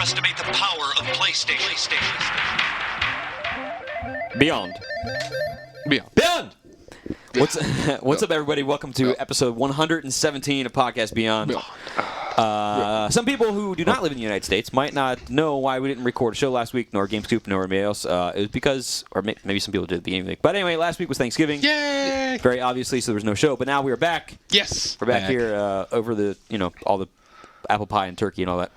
underestimate the power of PlayStation. Beyond. What's up, everybody? Welcome to episode 117 of Podcast Beyond. Some people who do not live in the United States might not know why we didn't record a show last week, nor GameScoop, nor anybody else. It was because, or maybe some people did at the beginning of the week. But anyway, last week was Thanksgiving. Yay! Very obviously, so there was no show. But now we are back. Yes. We're back here over the, all the apple pie and turkey and all that.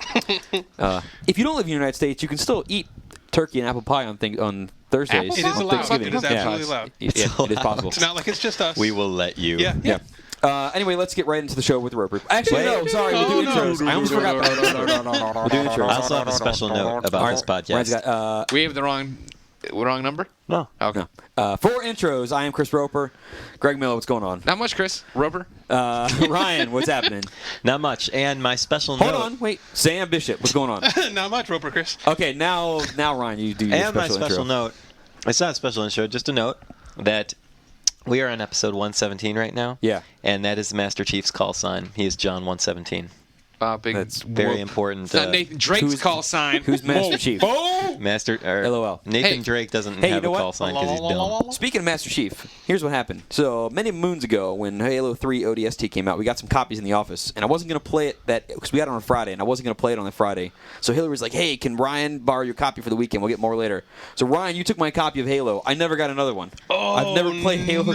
If you don't live in the United States, you can still eat turkey and apple pie on Thursdays. It is allowed. Thanksgiving. It is absolutely allowed. It is possible. It's not like it's just us. We will let you. Yeah. Anyway, let's get right into the show with the Roper. Actually, no, sorry, we're doing intros. I almost forgot. We're doing intros. I also have a special note about this podcast. We have the wrong number? No. Okay. For intros, I am Chris Roper. Greg Miller, what's going on? Not much, Chris. Roper. Ryan, what's happening? Not much. And my special note. Hold on, wait. Sam Bishop, what's going on? Not much, Roper Chris. Okay, now Ryan, you do your And my special special intro. note. It's not a special intro, just a note that we are on episode 117 right now. Yeah. And that is Master Chief's call sign. He is John 117. Big That's Very important. It's not Nathan Drake's call sign. Who's Master Chief? LOL. Nathan Drake doesn't have you know a what? call sign because he's dumb. Speaking of Master Chief, here's what happened. So many moons ago, when Halo 3 ODST came out, we got some copies in the office, and I wasn't going to play it because we got it on a Friday, and I wasn't going to play it on the Friday. So Hillary was like, "Hey, can Ryan borrow your copy for the weekend? We'll get more later." So Ryan, you took my copy of Halo. I never got another one. I've never played Halo 3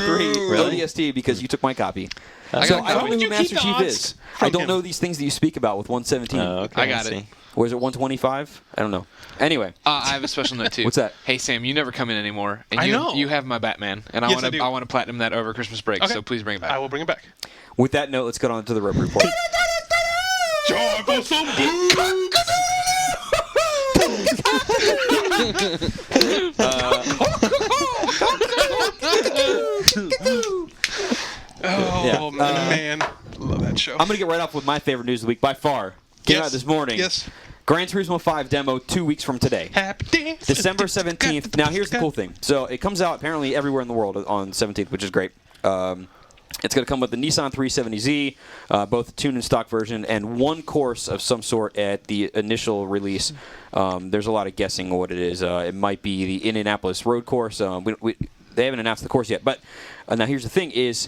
ODST because you took my copy. So I don't know who Master Chief is. I don't know these things that you speak about with 117. Okay, I got it. Was it 125? I don't know. Anyway. I have a special note too. What's that? Hey Sam, you never come in anymore. And I know. You have my Batman, and Yes, I do. I want to platinum that over Christmas break. Okay. So please bring it back. I will bring it back. With that note, let's get on to the Rope Report. Joy for some Oh, man. Love that show. I'm going to get right off with my favorite news of the week by far. Came out this morning. Yes. Gran Turismo 5 demo 2 weeks from today. Happy dance. December 17th. Now, here's the cool thing. So, it comes out apparently everywhere in the world on 17th, which is great. It's going to come with the Nissan 370Z, both the tuned and stock version, and one course of some sort at the initial release. There's a lot of guessing what it is. It might be the Indianapolis Road Course. They haven't announced the course yet. But now here's the thing is,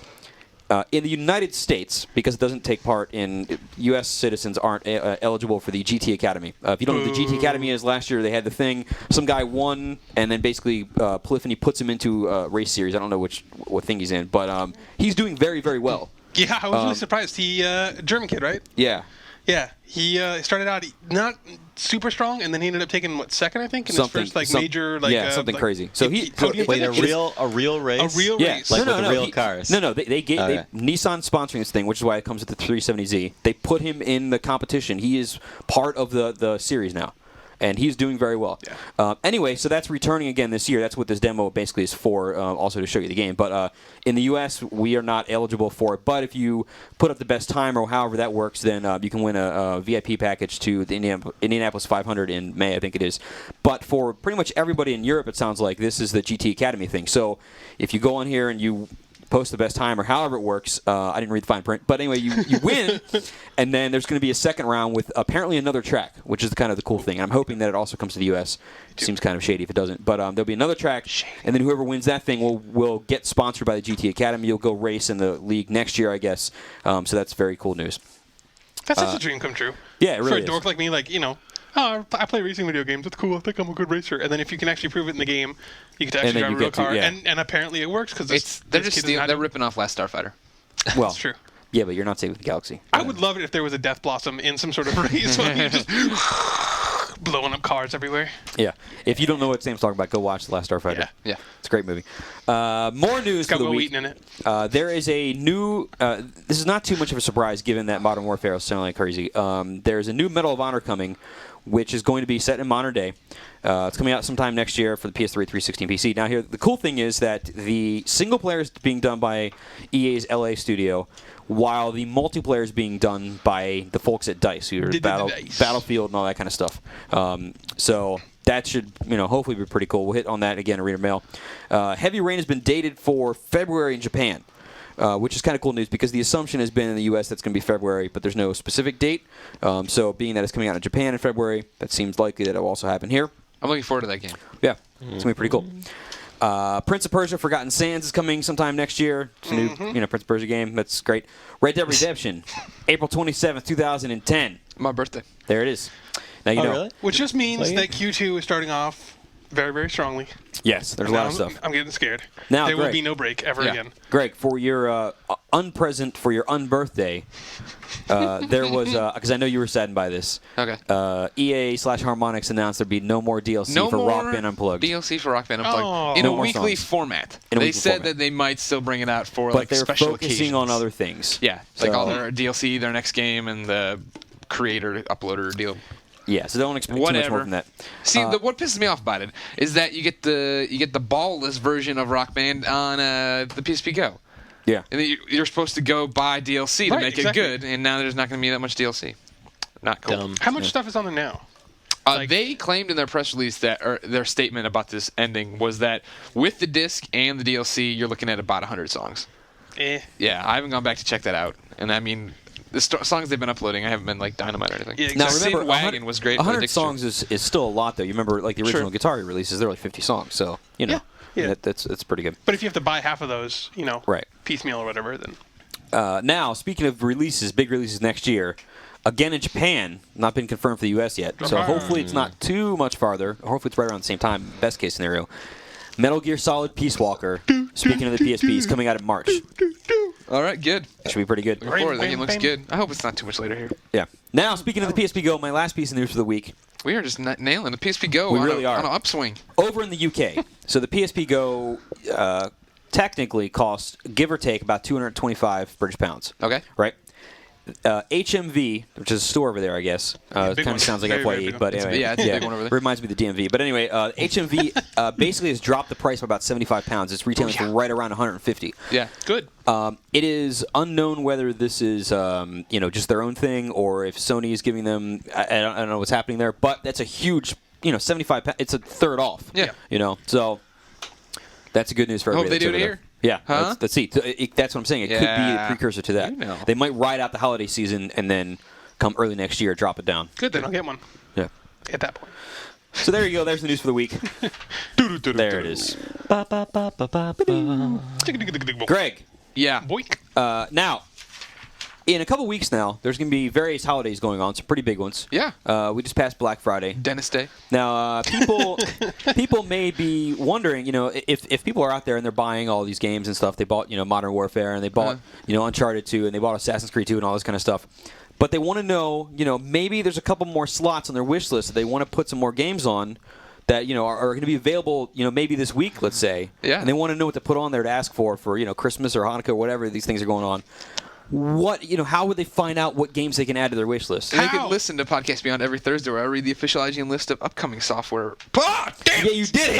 in the United States, because it doesn't take part in U.S. citizens aren't eligible for the GT Academy. If you don't know what the GT Academy is, last year they had the thing. Some guy won, and then basically Polyphony puts him into a race series. I don't know what thing he's in, but he's doing very, very well. Yeah, I was really surprised. He, German kid, right? Yeah. Yeah, he started out not super strong, and then he ended up taking second, I think, in his first major something crazy. So he podium Wait, finish? a real race? A real yeah. race. Like with the real cars? No, they Nissan sponsoring this thing, which is why it comes with the 370Z. They put him in the competition. He is part of the series now. And he's doing very well. Yeah. Anyway, so that's returning again this year. That's what this demo basically is for, also to show you the game. But in the U.S., we are not eligible for it. But if you put up the best time or however that works, then you can win a VIP package to the Indianapolis 500 in May, I think it is. But for pretty much everybody in Europe, it sounds like this is the GT Academy thing. So if you go on here and you post the best time or however it works. I didn't read the fine print. But anyway, you win, and then there's going to be a second round with apparently another track, which is kind of the cool thing. And I'm hoping that it also comes to the U.S. Seems kind of shady if it doesn't. But there'll be another track, and then whoever wins that thing will get sponsored by the GT Academy. You'll go race in the league next year, I guess. So that's very cool news. That's such a dream come true. Yeah, it really For a is. dork like me, I play racing video games. That's cool. I think I'm a good racer. And then if you can actually prove it in the game, you get to actually drive a real car. And apparently it works because they're ripping off Last Starfighter. Well, that's true. Yeah, but you're not saving the galaxy. I would love it if there was a Death Blossom in some sort of race where you're just blowing up cars everywhere. Yeah. If you don't know what Sam's talking about, go watch The Last Starfighter. Yeah. It's a great movie. More news It's got for the Will week. Wheaton in it. There is a new... this is not too much of a surprise given that Modern Warfare is sounding like crazy. There's a new Medal of Honor coming, which is going to be set in modern day. It's coming out sometime next year for the PS3, 360, and PC. Now, here, the cool thing is that the single player is being done by EA's LA studio, while the multiplayer is being done by the folks at DICE, who are Battlefield and all that kind of stuff. So that should, hopefully be pretty cool. We'll hit on that again in Reader Mail. Heavy Rain has been dated for February in Japan. which is kind of cool news because the assumption has been in the U.S. that's going to be February, but there's no specific date. So being that it's coming out in Japan in February, that seems likely that it will also happen here. I'm looking forward to that game. Yeah, it's going to be pretty cool. Prince of Persia: Forgotten Sands is coming sometime next year. It's a new, Prince of Persia game. That's great. Red Dead Redemption, April 27th, 2010. My birthday. There it is. Now you know. Really? Which just means that Q2 is starting off very, very strongly. Yes, there's a lot of stuff. I'm getting scared. Now, there will Greg. be no break ever again. Greg, for your unpresent for your unbirthday, there was because I know you were saddened by this. Okay. EA/Harmonix announced there'd be no more DLC for Rock Band Unplugged. DLC for Rock Band Unplugged Oh. in No a more weekly songs. format. In a They weekly said format. that they might still bring it out for but like they're special focusing occasions. on other things. Yeah, like So- all their DLC, their next game, and the creator uploader deal. Yeah, so don't expect too much more Whatever. from that. See, what pisses me off about it is that you get the ballless version of Rock Band on the PSP Go, Yeah. and then you're supposed to go buy DLC to Right, make exactly. it good, and now there's not going to be that much DLC. Not cool. Dumb. How much stuff is on there now? They claimed in their press release that, or their statement about this ending was that with the disc and the DLC, you're looking at about 100 songs. Yeah, I haven't gone back to check that out, and I mean, the songs they've been uploading, I haven't been like Dynamite or anything. Yeah, Now exactly. remember, Sin Wagon was great. 100 songs is still a lot, though. You remember, like the original Guitar Hero releases, they're like 50 songs. So Yeah. that's pretty good. But if you have to buy half of those, Right. piecemeal or whatever, then Now, speaking of releases, big releases next year, again in Japan, not been confirmed for the U.S. yet. So hopefully it's not too much farther. Hopefully it's right around the same time. Best case scenario. Metal Gear Solid Peace Walker. Speaking of the PSP, is coming out in March. All right, good. Should be pretty good. Looking forward. That game looks bam. good. I hope it's not too much later here. Yeah. Now, speaking of the PSP Go, my last piece of news for the week. We are just nailing the PSP Go We on, really are. on an upswing. Over in the UK, so the PSP Go technically costs, give or take, about 225 British pounds. Okay. Right? HMV, which is a store over there, I guess. It big kind one. of sounds like Very, very FYE, big one. but anyway. yeah, it's a big one over there. Reminds me of the DMV. But anyway, HMV basically has dropped the price by about 75 pounds. It's retailing for right around 150. Yeah. good. It is unknown whether this is, just their own thing or if Sony is giving them. I don't know what's happening there, but that's a huge, 75 pounds. It's a third off. Yeah. So that's good news for Hope everybody. they do that's it over there. here. Yeah, Huh? let's see. That's what I'm saying. It could be a Yeah. precursor to that. You know. They might ride out the holiday season and then come early next year, drop it down. Good, then I'll get one Yeah. at that point. So there you go. There's the news for the week. There it is. Greg, Yeah. Boink. now, in a couple weeks now, there's going to be various holidays going on, some pretty big ones. Yeah. We just passed Black Friday. Dentist Day. Now, people may be wondering, if people are out there and they're buying all these games and stuff, they bought, Modern Warfare and they bought, Uncharted 2 and they bought Assassin's Creed 2 and all this kind of stuff. But they want to know, maybe there's a couple more slots on their wish list that they want to put some more games on that, are going to be available, maybe this week, let's say. Yeah. And they want to know what to put on there to ask for, Christmas or Hanukkah or whatever these things are going on. How would they find out what games they can add to their wish list? And they can listen to Podcast Beyond every Thursday where I read the official IGN list of upcoming software. Ah, damn! Yeah, you did it!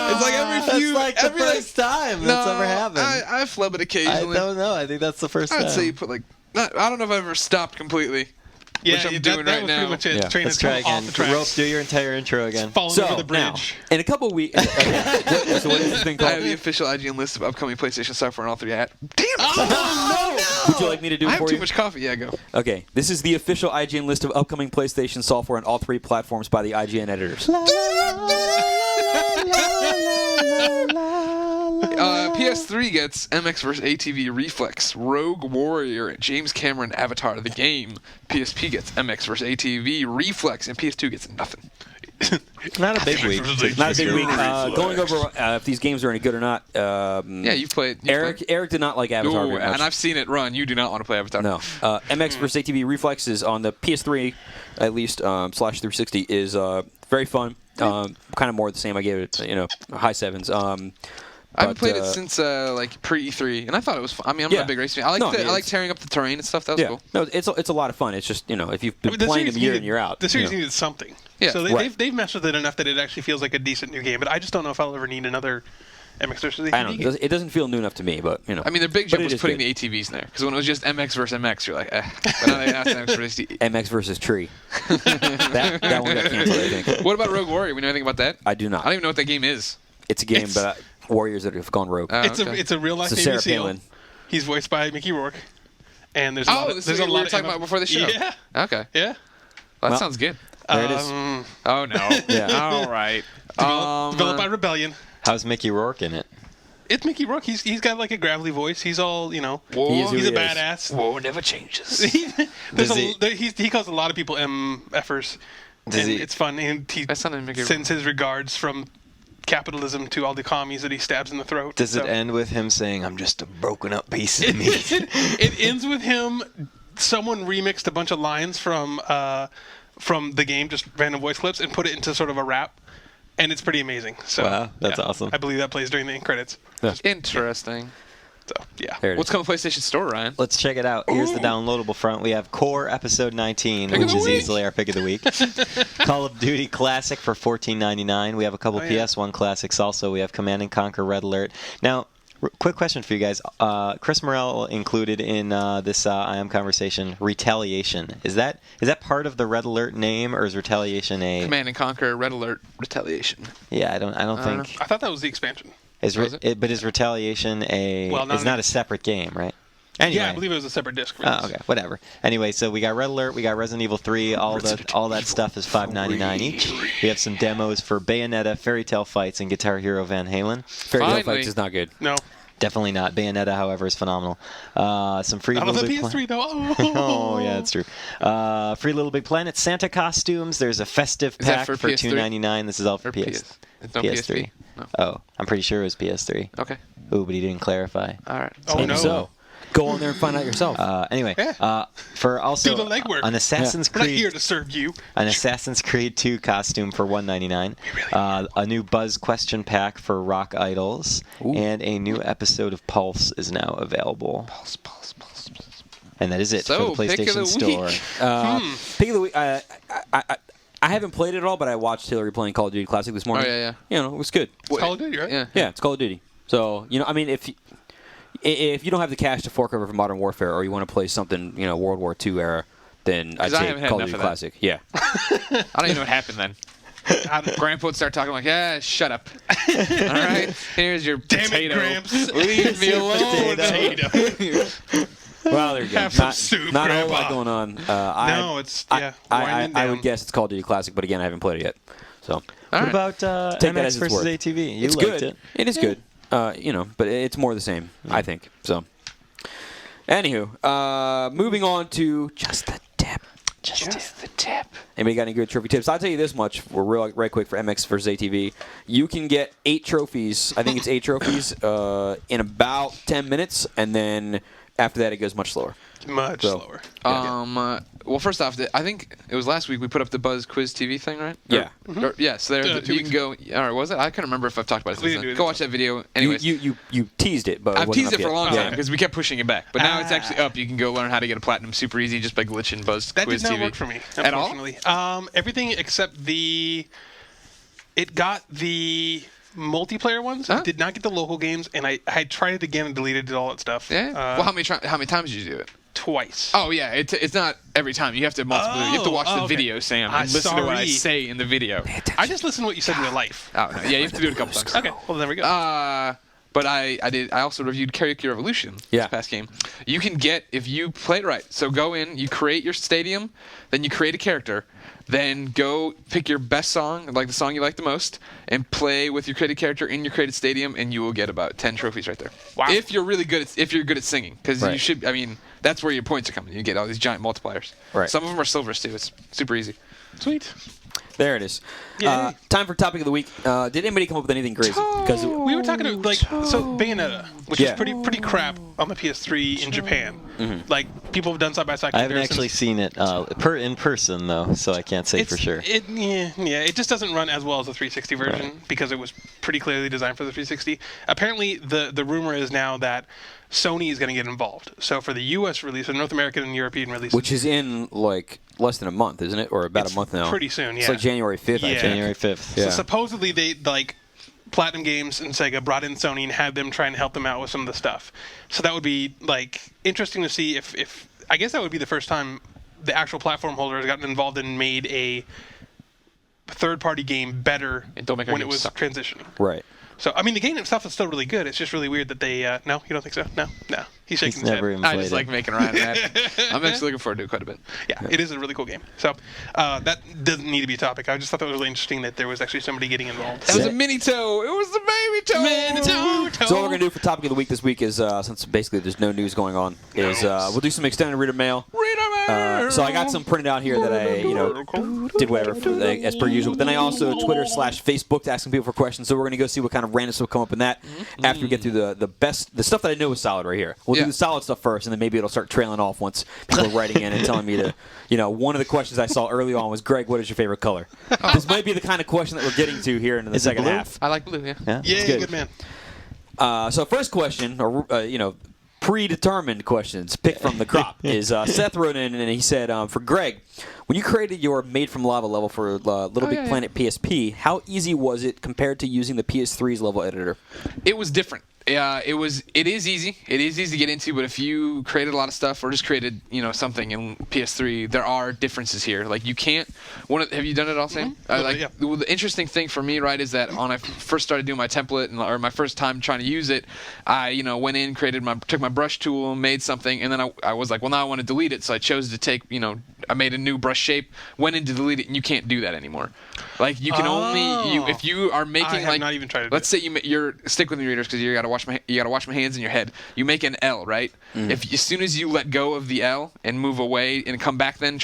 It's like every That's the first time that's ever happened. I flub it I occasionally. don't know. I think that's the first time. I'd say you put I don't know if I've ever stopped completely. Yeah, which I'm that, doing that right was now. pretty much it. Yeah. The train Let's has try come again. off the tracks. Rope, do your entire intro again. Falling over the now, bridge. in a couple weeks, so what is this thing I have called? the official IGN list of upcoming PlayStation software on all three apps. Damn it! Oh, no! Would you like me to do I it have for too you? much coffee. Yeah, go. Okay, this is the official IGN list of upcoming PlayStation software on all three platforms by the IGN editors. PS3 gets MX vs. ATV Reflex, Rogue Warrior, James Cameron Avatar the game. PSP gets MX vs. ATV Reflex, and PS2 gets nothing. Not a big week. Not a big week. Going over if these games are any good or not. Yeah, you've played. Eric did not like Avatar Ooh, very much. and I've seen it run. You do not want to play Avatar. No. MX vs. ATV Reflex is on the PS3, at least, /360, is very fun. Kind of more the same. I gave it, high sevens. I haven't played it since pre E3, and I thought it was fun. I mean, I'm not a big race fan. I like tearing up the terrain and stuff. That was cool. No, it's a lot of fun. It's just if you've been playing them year in year out. The series needed something. Yeah. So they've messed with it enough that it actually feels like a decent new game. But I just don't know if I'll ever need another MX vs. ATV I don't know. game. It doesn't feel new enough to me, but I mean, their big but jump it was is putting good. the ATVs in there, because when it was just MX versus MX, you're like, eh. But now they asked MX versus MX versus Tree. that one got canceled, I think. What about Rogue Warrior? We know anything about that? I do not. I don't even know what that game is. It's a game, but warriors that have gone rogue. It's a real life It's a Navy Sarah SEAL. Palin. He's voiced by Mickey Rourke. And there's this is what we were talking about before the show. Yeah. Okay. Yeah. Well, that sounds good. There it is. Oh, no. Yeah. All right. Developed by Rebellion. How's Mickey Rourke in it? It's Mickey Rourke. He's got like a gravelly voice. He's all, He is who he's he a is. badass. Whoa, never changes. He calls a lot of people MFers. And it's fun. And he That's not a Mickey sends his regards from capitalism to all the commies that he stabs in the throat. Does it end with him saying, "I'm just a broken up piece of meat"? It ends with him. Someone remixed a bunch of lines from the game, just random voice clips, and put it into sort of a rap, and it's pretty amazing. So Wow, that's awesome. I believe that plays during the end credits. Interesting. So yeah. There it What's is. coming to PlayStation Store, Ryan? Let's check it out. Here's the downloadable front. We have Core Episode 19, Pick of which the is week. easily our pick of the week. Call of Duty Classic for $14.99. We have a couple yeah. PS1 classics also. We have Command & Conquer Red Alert. Now, quick question for you guys. Chris Morrell included in this IM conversation Retaliation. Is that part of the Red Alert name, or is Retaliation a... Command & Conquer Red Alert Retaliation. Yeah, I don't think... I thought that was the expansion. But is Retaliation a... Well, it's not a separate game, right? Anyway. Yeah, I believe it was a separate disc. Oh, okay, whatever. Anyway, so we got Red Alert, we got Resident Evil 3, all that stuff is $5.99 each. We have some demos for Bayonetta, Fairy Tail Fights, and Guitar Hero Van Halen. Fairy Tail Finally. Fights is not good. No. Definitely not. Bayonetta, however, is phenomenal. Some free Out of Little the Big PS3 though. Oh, yeah, that's true. Free Little Big Planet Santa costumes. There's a festive Is that pack for for PS3? $2.99. This is all for Or PS. It's no PS3. PSP? No. Oh, I'm pretty sure it was PS3. Okay. Ooh, but he didn't clarify. All right. Oh, Maybe no. so. Go on there and find out yourself. Anyway, Yeah. for also Do the legwork. an Assassin's We're not Creed. here to serve you. An Assassin's Creed 2 costume for $1.99, a new Buzz question pack for Rock Idols, and a new episode of Pulse is now available. Pulse. And that is it So, for the pick of PlayStation the Store. week. Pick of the week. I haven't played it all, but I watched Hillary playing Call of Duty Classic this morning. Oh, yeah. It was good. It's Call of Duty, right? Yeah. Yeah, it's Call of Duty. So I mean, if you don't have the cash to fork over for Modern Warfare, or you want to play something, World War II era, then I'd I say haven't had Call of enough Duty of that. Classic. Yeah. I don't even know what happened then. Grandpa would start talking like, yeah, shut up. All right, here's your Damn it, potato. Gramps. Leave me alone. Potato. Well, there you go. Have some soup, not a whole Grandpa. lot going on. No, it's winding I down. would guess it's Call of Duty Classic, but again, I haven't played it yet. So All What right. about Take that MX as its versus worth. ATV? You it's liked good. it. It is good. But it's more the same, I think. So, anywho, moving on to just the tip. Just the tip. Anybody got any good trophy tips? I'll tell you this much. We're right quick for MX versus ATV. You can get 8 trophies. I think it's 8 trophies in about 10 minutes, and then after that it goes much slower. Much slower. Well, first off, I think it was last week we put up the Buzz Quiz TV thing, right? Yeah. So there, 2 you weeks can go. All right, was it? I can't remember if I've talked about it We since didn't then. do Go it watch that video. Anyways, You teased it, but it I've wasn't teased up it for a yet. long Yeah. time because we kept pushing it back. But now it's actually up. You can go learn how to get a platinum super easy just by glitching Buzz That Quiz did not TV. work for me, At all? unfortunately. Everything except it got the multiplayer ones. Huh? It did not get the local games, and I tried it again and deleted all that stuff. Yeah. Well, how many times did you do it? Twice. Oh yeah, it's not every time. You have to multiple. You have to watch the okay. video, Sam, and listen to what I sorry. say in the video. I just listened to what you said in real life. Oh no, yeah, you have to do it a couple times. Okay, well, there we go. But I also reviewed Karaoke Revolution this past game. You can get, if you play it right, so go in, you create your stadium, then you create a character, then go pick your best song, like the song you like the most, and play with your created character in your created stadium, and you will get about 10 trophies right there. Wow. If you're really good at singing, because you Right. should, that's where your points are coming. You get all these giant multipliers. Right. Some of them are silvers too. It's super easy. Sweet. There it is. Yay. Time for topic of the week. Did anybody come up with anything crazy? Because We were talking to Bayonetta, which Yeah. is pretty crap on the PS3 in Japan. Like people have done side by side. I haven't actually seen it in person though, so I can't say for sure. It just doesn't run as well as the 360 version because it was pretty clearly designed for the 360. Apparently, the rumor is now that Sony is going to get involved. So for the U.S. release, the North American and European release, which is in like less than a month, isn't it? Or about a month now? pretty soon, It's yeah. like January 5th, I Yeah. think. January 5th. Yeah. So supposedly they Platinum Games and Sega brought in Sony and had them try and help them out with some of the stuff. So that would be interesting to see if I guess that would be the first time the actual platform holder has gotten involved and made a third-party game better And don't make our when it games was suck. transitioning. Right. So, I mean, the game itself is still really good. It's just really weird that they... no, you don't think so? No. He's shaking his never head. even I played just it. like making Ryan mad. I'm actually looking forward to it quite a bit. Yeah, it is a really cool game. So, that doesn't need to be a topic. I just thought that was really interesting that there was actually somebody getting involved. That was a mini toe. It was the baby toe. So what we're gonna do for topic of the week this week is, since basically there's no news going on, is we'll do some extended reader mail. So I got some printed out here that I, did whatever as per usual. But then I also Twitter/Facebook asking people for questions. So we're gonna go see what kind of random stuff come up in that after we get through the stuff that I know is solid right here. We'll do the solid stuff first, and then maybe it'll start trailing off once people are writing in and telling me to, one of the questions I saw early on was, Greg, what is your favorite color? This might be the kind of question that we're getting to here in the second half. I like blue. Yeah. Yeah, good man. So first question, or predetermined questions picked from the crop, is Seth wrote in and he said, for Greg, when you created your Made from Lava level for Little Big Planet PSP, how easy was it compared to using the PS3's level editor? It was different. It is easy. It is easy to get into, but if you created a lot of stuff or just created, something in PS3, there are differences here. Like you can't. Have you done it all, Sam? Yeah. The interesting thing for me, right, is that when I first started doing my template or my first time trying to use it, I went in, took my brush tool, made something, and then I was like, well, now I want to delete it, so I chose to take, I made a new brush shape, went in to delete it, and you can't do that anymore. Like you can if you are making I have not even tried to do let's say you're stick with me, readers, because you gotta wash my hands in your head. You make an L, right? If as soon as you let go of the L and move away and come back, then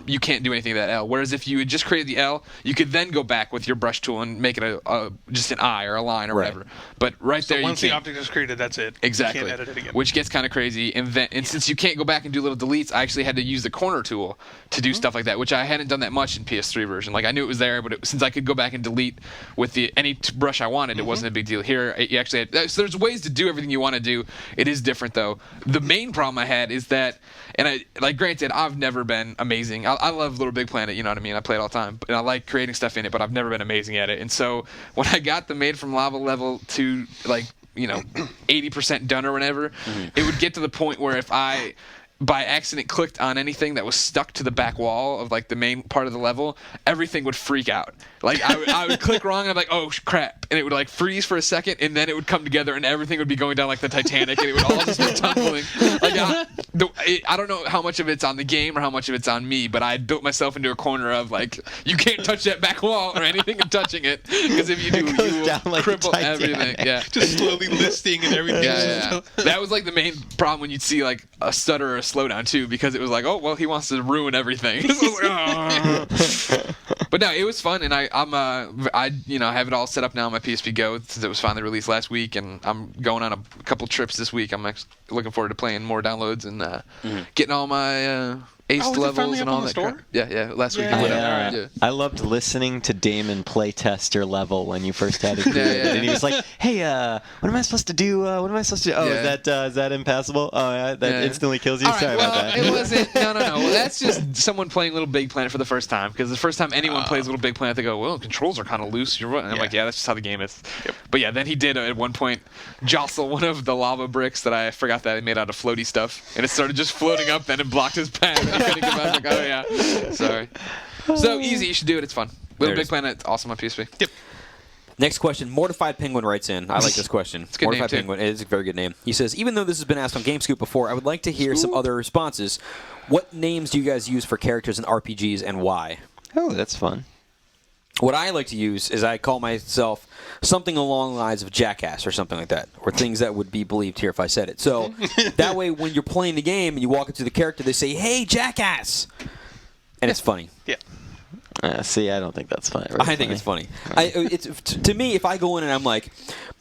you can't do anything to that L. Whereas if you had just created the L, you could then go back with your brush tool and make it just an I or a line or whatever. But there, once you the can't. object is created, that's it. Exactly. You can't edit it again. Which gets kind of crazy. And since you can't go back and do little deletes, I actually had to use the corner tool to do stuff like that, which I hadn't done that much in PS3 version. Like I knew it was there, but since I could go back and delete with any brush I wanted, it wasn't a big deal. Here, you actually had, so there's ways to do everything you want to do. It is different though. The main problem I had is that, and granted, I've never been amazing. I love Little Big Planet, you know what I mean? I play it all the time, and I like creating stuff in it, but I've never been amazing at it. And so when I got the Made from Lava level to 80% done or whatever, it would get to the point where if I by accident clicked on anything that was stuck to the back wall of the main part of the level, everything would freak out. I would click wrong and I'm like, oh crap, and it would freeze for a second, and then it would come together and everything would be going down like the Titanic, and it would all just be tumbling. I don't know how much of it's on the game or how much of it's on me, but I built myself into a corner of you can't touch that back wall or anything in touching it, because if you do, you will cripple everything. Yeah, just slowly listing and everything. Yeah. That was the main problem when you'd see a stutter or a slowdown too, because it was oh well, he wants to ruin everything. But no, it was fun, and I have it all set up now on my PSP Go since it was finally released last week, and I'm going on a couple trips this week. I'm actually looking forward to playing more downloads and getting all my aced levels and all that crap. Yeah, last week. I loved listening to Damon play test your level when you first had it created. And he was like, hey, what am I supposed to do? What am I supposed to do? Oh, is that impassable? Oh, that instantly kills you? All right, Sorry about that. It wasn't. No. Well, that's just someone playing Little Big Planet for the first time, because the first time anyone plays Little Big Planet, they go, well, controls are kind of loose. You're right. And I'm like, yeah, that's just how the game is. Yep. But yeah, then he did at one point jostle one of the lava bricks that I forgot that I made out of floaty stuff, and it started just floating up then and blocked his path. And he couldn't get back. Like, oh yeah, sorry. So easy, you should do it. It's fun. Little Big Planet, awesome on PSP. Yep. Next question. Mortified Penguin writes in. I like this question. It's a good Mortified name, Penguin. It is a very good name. He says, even though this has been asked on GameScoop before, I would like to hear some other responses. What names do you guys use for characters in RPGs and why? Oh, that's fun. What I like to use is I call myself something along the lines of Jackass or something like that, or things that would be believed here if I said it. So that way when you're playing the game and you walk up to the character, they say, hey, Jackass! And it's funny. Yeah. See, I don't think that's funny. I think it's funny. To me, if I go in and I'm like,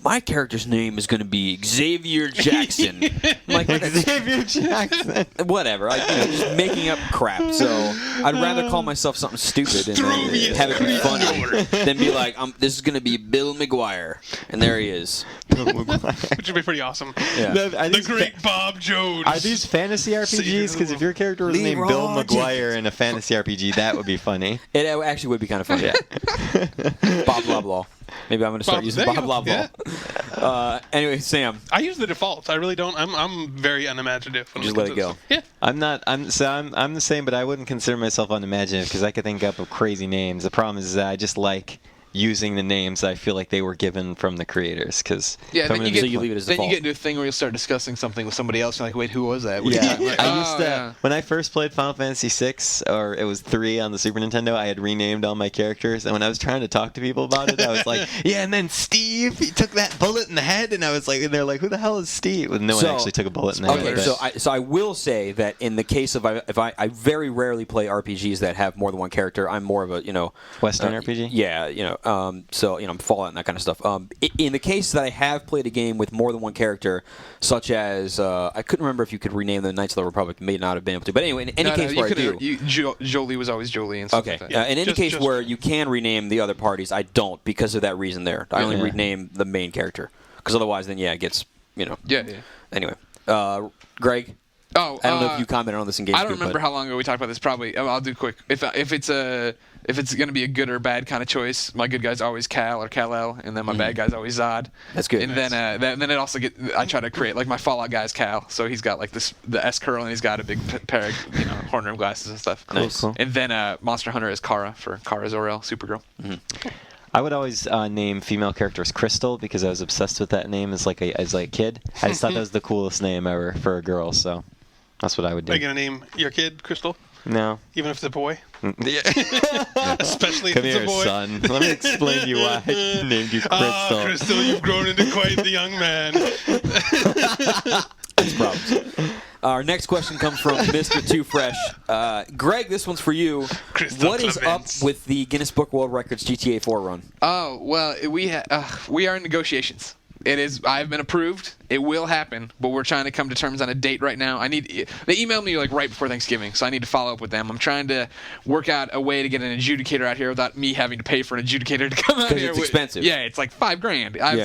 my character's name is going to be Xavier Jackson. I'm like, Xavier Jackson. Whatever. Just making up crap. So I'd rather call myself something stupid and have it be funny than be like, this is going to be Bill McGuire. And there he is. Bill McGuire. Which would be pretty awesome. Yeah. The great Bob Jones. Are these fantasy RPGs? Because if your character was named Bill McGuire in a fantasy RPG, that would be funny. It actually would be kind of funny. Yeah. Bob Loblaw. Maybe I'm going to start using Bob Loblaw. Yeah. Anyway, Sam. I use the defaults. I really don't. I'm very unimaginative. Just let it go. Yeah. I'm the same, but I wouldn't consider myself unimaginative because I could think up of crazy names. The problem is that I just like using the names I feel like they were given from the creators. Because Yeah, then you leave it as then default. you get into a thing where you'll start discussing something with somebody else. You're like, wait, who was that? yeah, I used to yeah. when I first played Final Fantasy VI, or it was 3 on the Super Nintendo. I had renamed all my characters, and when I was trying to talk to people about it, I was like, yeah, and then Steve, he took that bullet in the head, and I was like, and they're like, who the hell is Steve? Well, no one actually took a bullet in the head. Okay, so I will say that in the case of if I very rarely play RPGs that have more than one character. I'm more of a Western RPG. Yeah, so Fallout and that kind of stuff. In the case that I have played a game with more than one character, such as I couldn't remember if you could rename the Knights of the Republic. May not have been able to, but anyway, in any case where I do, Jolie was always Jolie and stuff okay. like that. In any case where you can rename the other parties, I don't because of that reason. There, I only rename the main character because otherwise, then it gets Yeah. Anyway, Greg. Oh, I don't know if you commented on this in GameScoop. I don't remember how long ago we talked about this. Probably, I'll do quick. If it's going to be a good or bad kind of choice, my good guy's always Cal or Kal-El, and then my bad guy's always Zod. That's good. And then it also I try to create like my Fallout guy's Cal, so he's got like the S curl and he's got a big pair of horn rim glasses and stuff. Cool. And then Monster Hunter is Kara for Kara Zor-El, Supergirl. Mm-hmm. I would always name female characters Crystal because I was obsessed with that name as a kid. I just thought that was the coolest name ever for a girl, so that's what I would do. Are you gonna name your kid Crystal? No. Even if it's a boy? Yeah. Especially if Come it's here, a boy. son. Let me explain to you why I named you Crystal. Ah, Crystal, you've grown into quite the young man. That's problems. Our next question comes from Mr. Too Fresh. Greg, this one's for you. Crystal What is Clements. up with the Guinness Book World Records GTA 4 run? Oh well, we are in negotiations. It is. I've been approved. It will happen, but we're trying to come to terms on a date right now. They emailed me like right before Thanksgiving, so I need to follow up with them. I'm trying to work out a way to get an adjudicator out here without me having to pay for an adjudicator to come out here. Because it's expensive. Yeah, it's like $5,000. I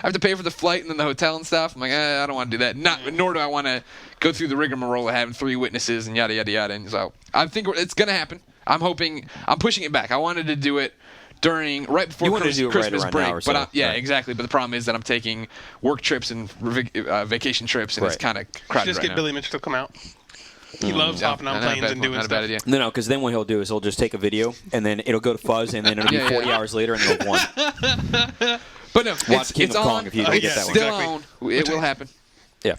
have to pay for the flight and then the hotel and stuff. I'm like, I don't want to do that. Nor do I want to go through the rigmarole of having 3 witnesses and yada yada yada. And so I think it's gonna happen. I'm pushing it back. I wanted to do it right before Christmas break. Now or so. But exactly. But the problem is that I'm taking work trips and vacation trips, and it's kind of crowded Just right get now. Billy Mitchell to come out. He loves hopping on planes and doing not a stuff. bad idea. No, because then what he'll do is he'll just take a video, and then it'll go to Fuzz, and then it'll be 40 hours later, and then it'll won. But no, Watch King it's of on. Kong if you don't get that one. Still on. It will happen. Yeah.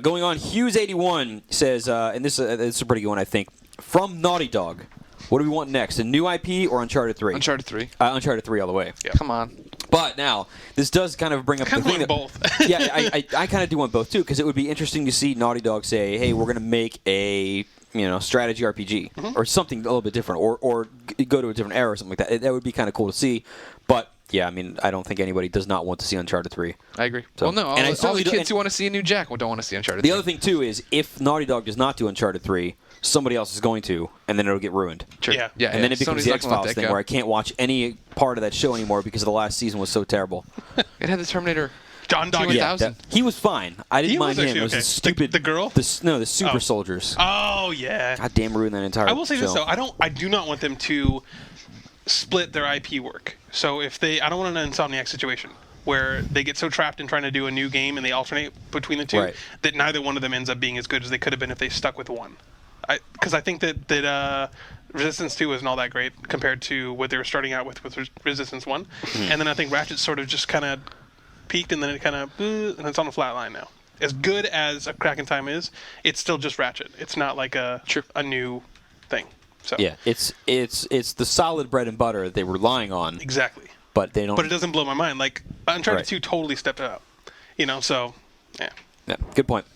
Going on, Hughes81 says, and this is a pretty good one, I think. From Naughty Dog, what do we want next? A new IP or Uncharted 3? Uncharted 3. Uncharted 3 all the way. Yeah. Come on. But now, this does kind of bring up the thing that both. yeah, I kind of do want both too, because it would be interesting to see Naughty Dog say, "Hey, we're going to make a strategy RPG or something a little bit different, or go to a different era or something like that." That would be kind of cool to see. But yeah, I mean, I don't think anybody does not want to see Uncharted 3. I agree. So, Well, no, all the kids who want to see a new Jack don't want to see Uncharted 3. The other thing too is if Naughty Dog does not do Uncharted 3, somebody else is going to, and then it'll get ruined. Sure. Yeah. And then it becomes Sony's the not gonna let X-Files that thing go. where I can't watch any part of that show anymore because the last season was so terrible. It had the Terminator. John Dog. Yeah. He was fine. I didn't He mind was him. actually It was okay. the stupid The girl? the super soldiers. Oh yeah. God damn, ruined that entire. I will say this show. though, I do not want them to split their IP work. So I don't want an Insomniac situation where they get so trapped in trying to do a new game and they alternate between the two Right. that neither one of them ends up being as good as they could have been if they stuck with one. Because I think that Resistance 2 isn't all that great compared to what they were starting out with Resistance 1. And then I think Ratchet sort of just kind of peaked and then it kind of and it's on a flat line now. As good as A Crack in Time is, it's still just Ratchet. It's not like a new thing. So Yeah, it's the solid bread and butter they were relying on, exactly. but they don't. But it doesn't blow my mind. Like Uncharted Right. 2 totally stepped it up. So yeah. Yeah, good point.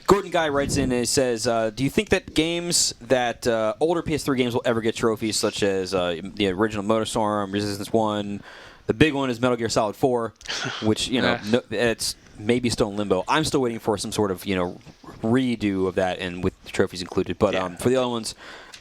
Gordon Guy writes in and says, do you think that older PS3 games will ever get trophies such as the original MotorStorm, Resistance 1? The big one is Metal Gear Solid 4, which, it's maybe still in limbo. I'm still waiting for some sort of, redo of that and with the trophies included. But for the other ones,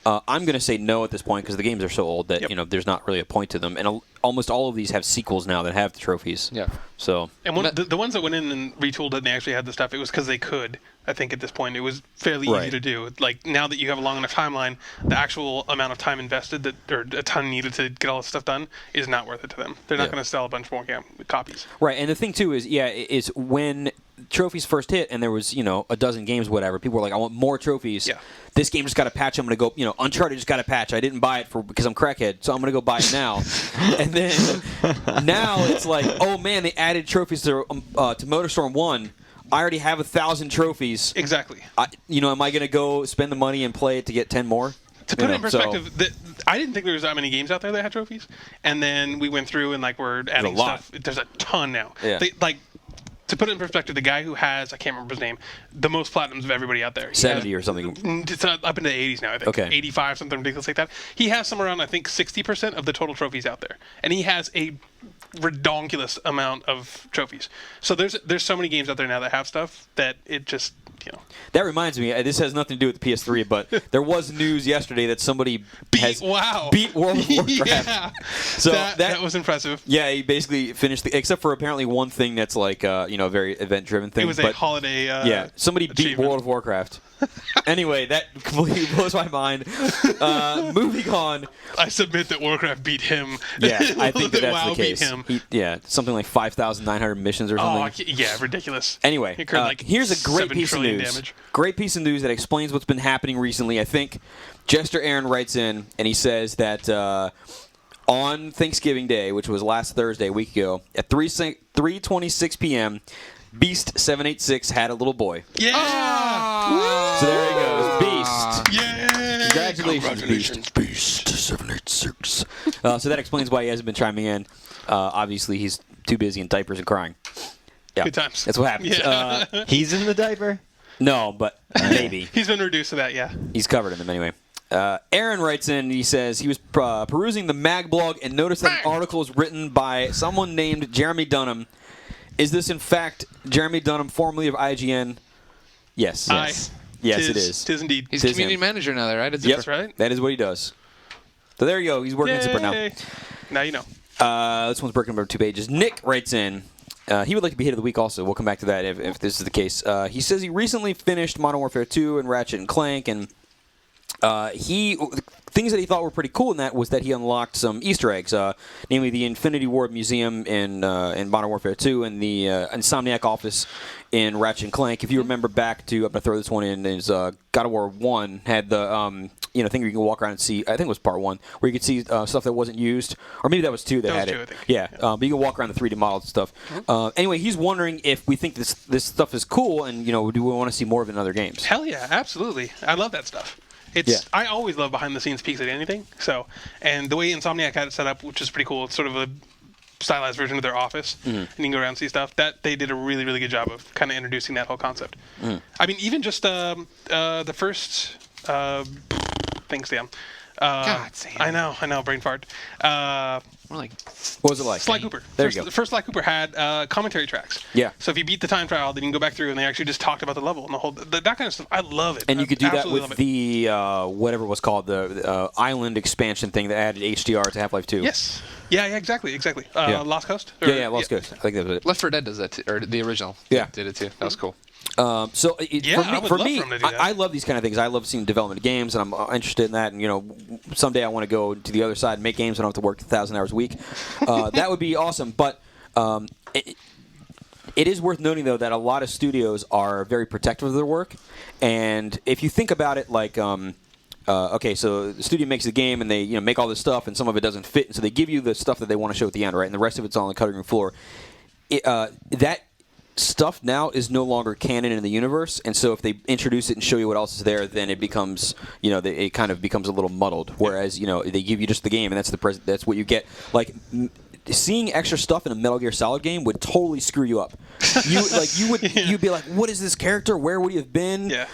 I'm going to say no at this point because the games are so old that, there's not really a point to them. And almost all of these have sequels now that have the trophies. Yeah. So. And the ones that went in and retooled it and they actually had the stuff, it was because they could. I think at this point it was fairly easy to do. Like now that you have a long enough timeline, the actual amount of time invested or a ton needed to get all this stuff done is not worth it to them. They're not going to sell a bunch more copies. Right, and the thing too is, is when trophies first hit, and there was a dozen games, whatever, people were like, I want more trophies. Yeah. This game just got a patch. I'm going to go. Uncharted just got a patch. I didn't buy it because I'm crackhead, so I'm going to go buy it now. And then now it's like, oh man, they added trophies to MotorStorm 1. I already have 1,000 trophies. Exactly. Am I going to go spend the money and play it to get 10 more? To put it in perspective, I didn't think there was that many games out there that had trophies, and then we went through and we're adding stuff. There's a ton now. Yeah. To put it in perspective, the guy who has, I can't remember his name, the most platinums of everybody out there. 70 or something. It's up into the 80s now, I think. Okay. 85, something ridiculous like that. He has somewhere around, I think, 60% of the total trophies out there. And he has a redonkulous amount of trophies. So there's so many games out there now that have stuff that it just, That reminds me, this has nothing to do with the PS3, but there was news yesterday that somebody beat World of Warcraft. Yeah. So that was impressive. Yeah, he basically finished except for apparently one thing that's like a very event-driven thing. It was a holiday somebody beat World of Warcraft. Anyway, that completely blows my mind. Moving on. I submit that Warcraft beat him. Yeah, I think that's WoW the case. Beat him. Something like 5,900 missions or something. Oh, yeah, ridiculous. Anyway, here's a great piece of news. Damage. Great piece of news that explains what's been happening recently. I think Jester Aaron writes in, and he says that on Thanksgiving Day, which was last Thursday, a week ago, at 3:26 p.m., Beast 786 had a little boy. Yeah! Oh! So there he goes, Beast. Yay! Congratulations, Beast 786. So that explains why he hasn't been chiming in. Obviously, he's too busy in diapers and crying. Yeah, good times. That's what happens. Yeah. He's in the diaper? No, but maybe. He's been reduced to that, yeah. He's covered in them anyway. Aaron writes in, he says he was perusing the mag blog and noticed that an article is written by someone named Jeremy Dunham. Is this, in fact, Jeremy Dunham, formerly of IGN? Yes. Yes, it is. Tis indeed. He's community manager now there, right? That's right. That is what he does. So there you go. He's working at Zipper now. Now you know. This one's broken up over 2 pages. Nick writes in. He would like to be hit of the week also. We'll come back to that if this is the case. He says he recently finished Modern Warfare 2 and Ratchet and Clank, and things that he thought were pretty cool in that was that he unlocked some Easter eggs, namely the Infinity Ward Museum in Modern Warfare 2 and the Insomniac office in Ratchet and Clank. If you remember back to, I'm going to throw this one in, is God of War 1 had the thing where you can walk around and see, I think it was part 1, where you could see stuff that wasn't used, or maybe that was 2 that had it. I think. Yeah, but you can walk around the 3D models and stuff. Anyway, he's wondering if we think this stuff is cool, and do we want to see more of it in other games? Hell yeah, absolutely. I love that stuff. I always love behind the scenes peeks at anything. So, and the way Insomniac had it set up, which is pretty cool, it's sort of a stylized version of their office, and you can go around and see stuff. That they did a really, really good job of kind of introducing that whole concept. I mean, even just the first things down. God damn. I know, brain fart. More like What was it like? Sly Cooper. There you go. The first Sly Cooper had commentary tracks. Yeah. So if you beat the time trial, then you can go back through and they actually just talked about the level and the whole that kind of stuff. I love it. And you could do that absolutely with love the whatever it was called, the island expansion thing that added HDR to Half-Life 2. Yes. Yeah, exactly. Lost Coast? Lost Coast. I think that was it. Left 4 Dead does that too, or the original. Yeah. Did it too. That was cool. For me, him to do that. I love these kind of things. I love seeing development of games, and I'm interested in that. And someday I want to go to the other side and make games. And I don't have to work 1,000 hours a week. That would be awesome. But it is worth noting, though, that a lot of studios are very protective of their work. And if you think about it, like, okay, so the studio makes the game, and they make all this stuff, and some of it doesn't fit, and so they give you the stuff that they want to show at the end, right? And the rest of it's on the cutting room floor. That stuff now is no longer canon in the universe, and so if they introduce it and show you what else is there, then it becomes, it kind of becomes a little muddled. Whereas, they give you just the game, and that's what you get. Like, seeing extra stuff in a Metal Gear Solid game would totally screw you up. You'd be like, what is this character? Where would he have been? Yeah.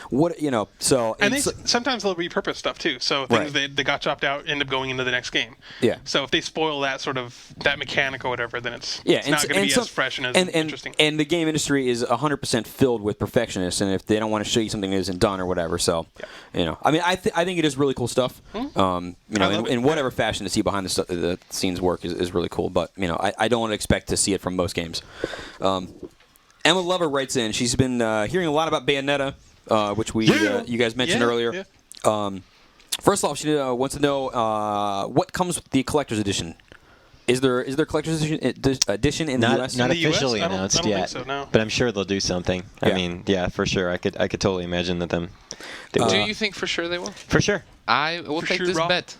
So and sometimes they'll repurpose stuff too. So things that got chopped out end up going into the next game. Yeah. So if they spoil that sort of that mechanic or whatever, then it's not going to be as fresh and as interesting. And the game industry is 100% filled with perfectionists, and if they don't want to show you something that isn't done or whatever, so I mean, I think it is really cool stuff. In whatever fashion to see behind the scenes work is really cool. But I don't expect to see it from most games. Emma Lover writes in. She's been hearing a lot about Bayonetta, which you guys mentioned earlier. Yeah. First off, she wants to know what comes with the collector's edition. Is there collector's edition in the U.S.? Not In the US? officially I don't announced think yet, so, no. but I'm sure they'll do something. I Yeah. mean, yeah, for sure. I could totally imagine that they will. Do you think for sure they will? For sure. I will take sure, this Rob? bet.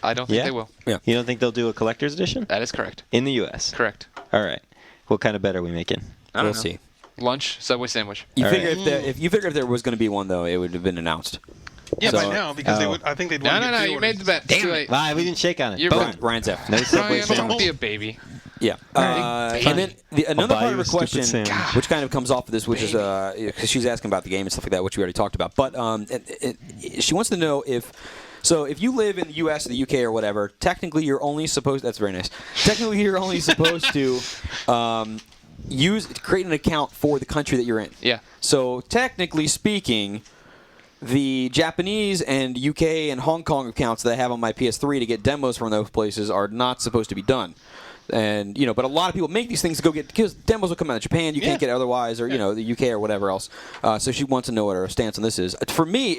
I don't think Yeah? they will. You don't think they'll do a collector's edition That is correct. in the U.S.? Correct. All right. What kind of bet are we making? I don't We'll know. see. Lunch, Subway sandwich. You All figure right. if you figure if there was going to be one though, it would have been announced. Yeah, So- by now because they Oh. would. I think they'd No, want to no, get no. You made the bet. It's too late. Ah, we didn't shake on it. You're Boom. right. Ryan's F. No Subway Ryan, don't sandwich. be a baby. Yeah. Right. And then another buy part you of her a stupid question, sandwich. which kind of comes off of this, which is because she's asking about the game and stuff like that, which we already talked about. But she wants to know if you live in the U.S. or the U.K. or whatever, technically you're only supposed. That's very nice. Technically, you're only supposed to create an account for the country that you're in. Yeah. So technically speaking, the Japanese and UK and Hong Kong accounts that I have on my PS3 to get demos from those places are not supposed to be done. And but a lot of people make these things to go get because demos will come out of Japan. You can't get it otherwise, or the UK or whatever else. So she wants to know what her stance on this is. For me,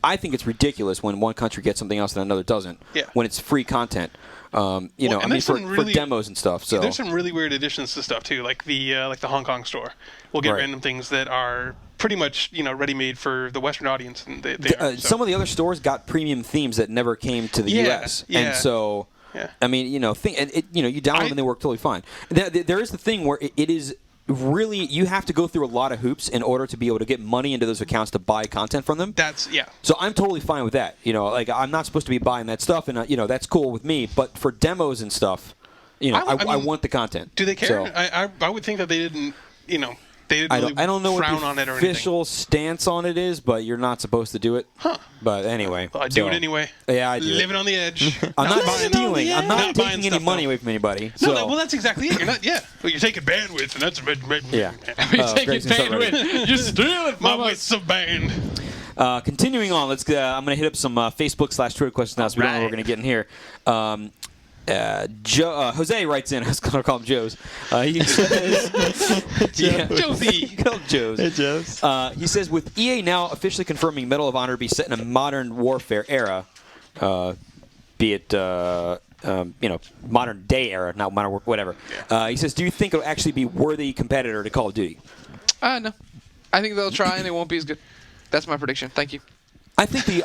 I think it's ridiculous when one country gets something else and another doesn't. Yeah. When it's free content. and I mean there's for some really- demos and stuff. So There's some really weird additions to stuff too, like the Hong Kong store. We'll get Right. random things that are pretty much ready made for the Western audience, and they are, so. some of the other stores got premium themes that never came to the U.S. yeah. And so. Yeah. I mean, you download them and they work totally fine. There is the thing where it is really you have to go through a lot of hoops in order to be able to get money into those accounts to buy content from them. Yeah. So I'm totally fine with that. Like I'm not supposed to be buying that stuff, and that's cool with me. But for demos and stuff, I want the content. Do they care? So, I would think that they didn't. They didn't really I don't know what frown the on it or anything. official stance on it is, but you're not supposed to do it. Huh. But anyway. Well, I do it anyway. Yeah, I do. Living on the edge. I'm not buying stealing. I'm not Not buying taking any stuff, money though. away from anybody. No, So, well, that's exactly it. You're not. Yeah. Well, you're taking bandwidth, and that's yeah. You're taking Grayson's not ready. bandwidth. You're stealing my from us. wits of band. Continuing on, let's. I'm going to hit up some Facebook/Twitter questions now, so we don't know what we're going to get in here. Jose writes in. I was going to call him Joe's. He says, Josie. Good old Joe's. Hey, Joe's. He says, with EA now officially confirming Medal of Honor to be set in a modern warfare era, be it modern day era, not modern whatever. He says, do you think it'll actually be worthy competitor to Call of Duty? No. I think they'll try and it won't be as good. That's my prediction. Thank you. I think the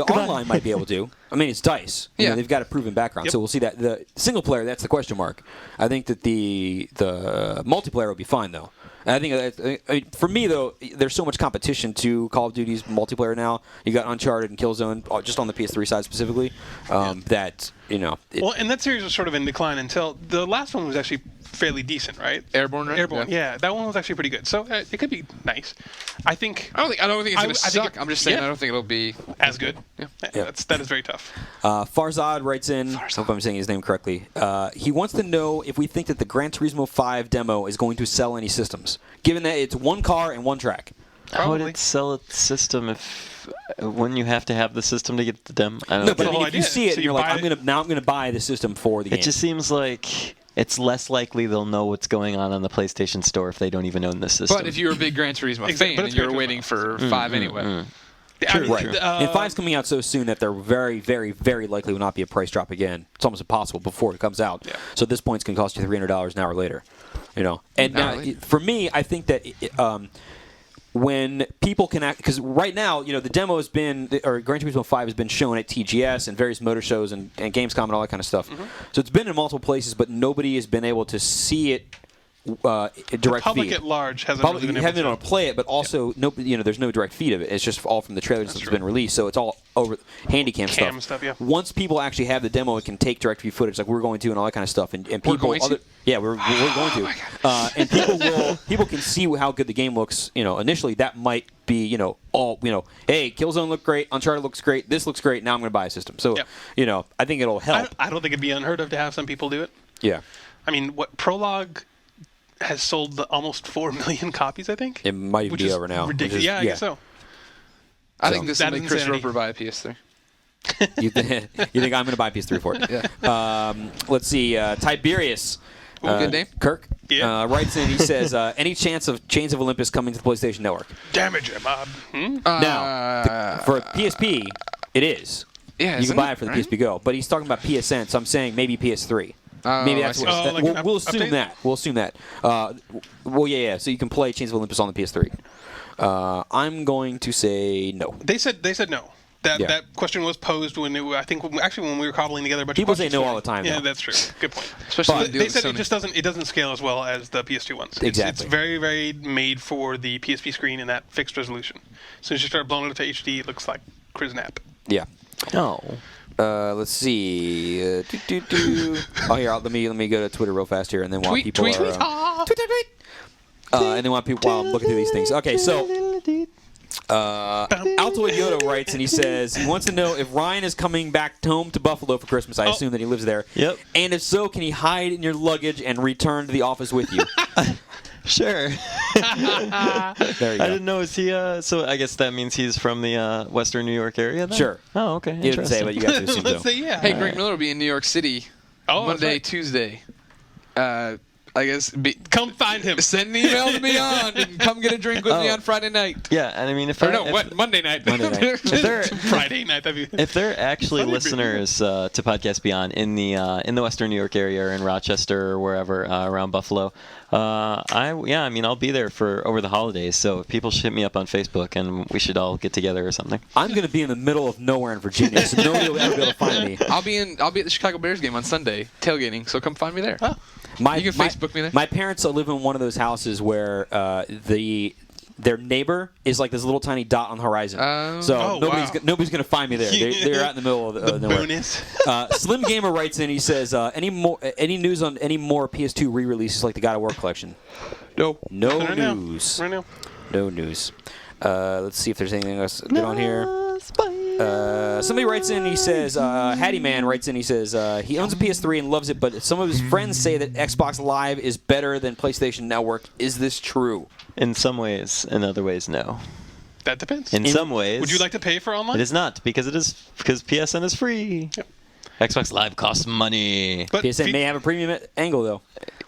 online might be able to. I mean, it's DICE. Yeah. They've got a proven background, Yep. so we'll see that. The single player, that's the question mark. I think that the multiplayer will be fine, though. And I think for me, though, there's so much competition to Call of Duty's multiplayer now. You got Uncharted and Killzone, just on the PS3 side specifically, that, Well, and that series was sort of in decline until the last one was actually fairly decent, right? Airborne, right? Airborne, yeah. That one was actually pretty good. So it could be nice. I think I don't think it's gonna I think suck. I'm just saying I don't think it'll be as good. Yeah. That is very tough. Farzad writes in, I hope I'm saying his name correctly. He wants to know if we think that the Gran Turismo 5 demo is going to sell any systems, given that it's one car and one track. How would Probably. it sell a system if wouldn't you have to have the system to get the demo? I don't No, know. but I the mean, whole if you idea. see it So and you you're like, buy I'm gonna buy the system for the game. It just seems like it's less likely they'll know what's going on the PlayStation Store if they don't even own the system. But if you're a big Gran Turismo Exactly, fan but and it's you're Gran Turismo. waiting for 5 anyway. I mean, Right. And 5's coming out so soon that there very, very, very likely will not be a price drop again. It's almost impossible before it comes out. Yeah. So at this point, it's going to cost you $300 an hour later. And now, Hourly? for me, I think that when people can act, because right now, the demo has been, or Gran Turismo 5 has been shown at TGS and various motor shows and Gamescom and all that kind of stuff. So it's been in multiple places, but nobody has been able to see it direct public feed. at large hasn't Probably really been you haven't been able able to play it, but also there's no direct feed of it. It's just all from the trailers that's been released, so it's all over Handycam Cam stuff, yeah. Once people actually have the demo, it can take direct view footage like we're going to and all that kind of stuff. And people, going to? yeah, we're going to. And people can see how good the game looks. Initially that might be hey, Killzone looked great, Uncharted looks great, this looks great. Now I'm going to buy a system. So I think it'll help. I don't think it'd be unheard of to have some people do it. Yeah, I mean, what Prologue has sold almost 4 million copies, I think. it might even which be is over now. Ridiculous. which is- Yeah, I guess so. I think this will That make is Chris insanity. Roper buy a PS3. You think I'm going to buy PS3 for it? Yeah. Let's see. Tiberius. Good name. Kirk Yeah. writes in. He says, "Any chance of Chains of Olympus coming to the PlayStation Network?" Damage it, Bob. Now, for PSP, it is. Yeah, You isn't can buy it? it for the Right? PSP Go, but he's talking about PSN, so I'm saying maybe PS3. Maybe that's I see. what. Like we'll, an we'll assume update? that. We'll assume that. Well, yeah. So you can play Chains of Olympus on the PS3. I'm going to say no. They said no. That Yeah. that question was posed when I think actually when we were cobbling together a bunch People of say questions. no all the time, Yeah, though. that's true. Good point. Especially with the deal They with said Sony. it just doesn't scale as well as the PS2 ones. Exactly. It's very, very made for the PSP screen and that fixed resolution. As soon as you start blowing it up to HD, it looks like Kriznap. Yeah. No. Let's see. Oh, here. Let me go to Twitter real fast here, and then while Tweet, people tweet, are, tweet. and then while I'm looking through these things. Okay, so Altoid Yoda writes, and he says he wants to know if Ryan is coming back home to Buffalo for Christmas. I assume that he lives there. Yep. And if so, can he hide in your luggage and return to the office with you? Sure. There you I go. didn't know. Is he? So I guess that means he's from the Western New York area. Then? Sure. Oh, okay. He doesn't say, but you got to assume Let's so. say yeah. Hey, Greg Miller will be in New York City Oh, that's Monday, right. Tuesday. I guess Come find him. send an email to me and come get a drink with me Oh. on Friday night. Yeah, and I mean, if Or no, Monday night. Monday night. if they're Friday night. That'd be. if they're actually Funny listeners to Podcast Beyond in the Western New York area or in Rochester or wherever around Buffalo, I mean, I'll be there for over the holidays. So if people should hit me up on Facebook and we should all get together or something. I'm going to be in the middle of nowhere in Virginia, so nobody will ever be able to find me. I'll be at the Chicago Bears game on Sunday, tailgating. So come find me there. You can Facebook me there. My parents live in one of those houses where their neighbor is like this little tiny dot on the horizon. So Oh, nobody's wow. nobody's going to find me there. They're out in the middle of The nowhere. bonus. Slim Gamer writes in. He says, "Any news on any more PS2 re-releases like the God of War collection?" No. No Right now. news. Right now. No news. Let's see if there's anything else good on here. Somebody writes in. He says, Hattie Man writes in. He says he owns a PS3 and loves it, but some of his friends say that Xbox Live is better than PlayStation Network. Is this true? In some ways, in other ways, no. That depends. In some ways, Would you like to pay for online? It is not because PSN is free. Yep. Xbox Live costs money. But PSN may have a premium angle though.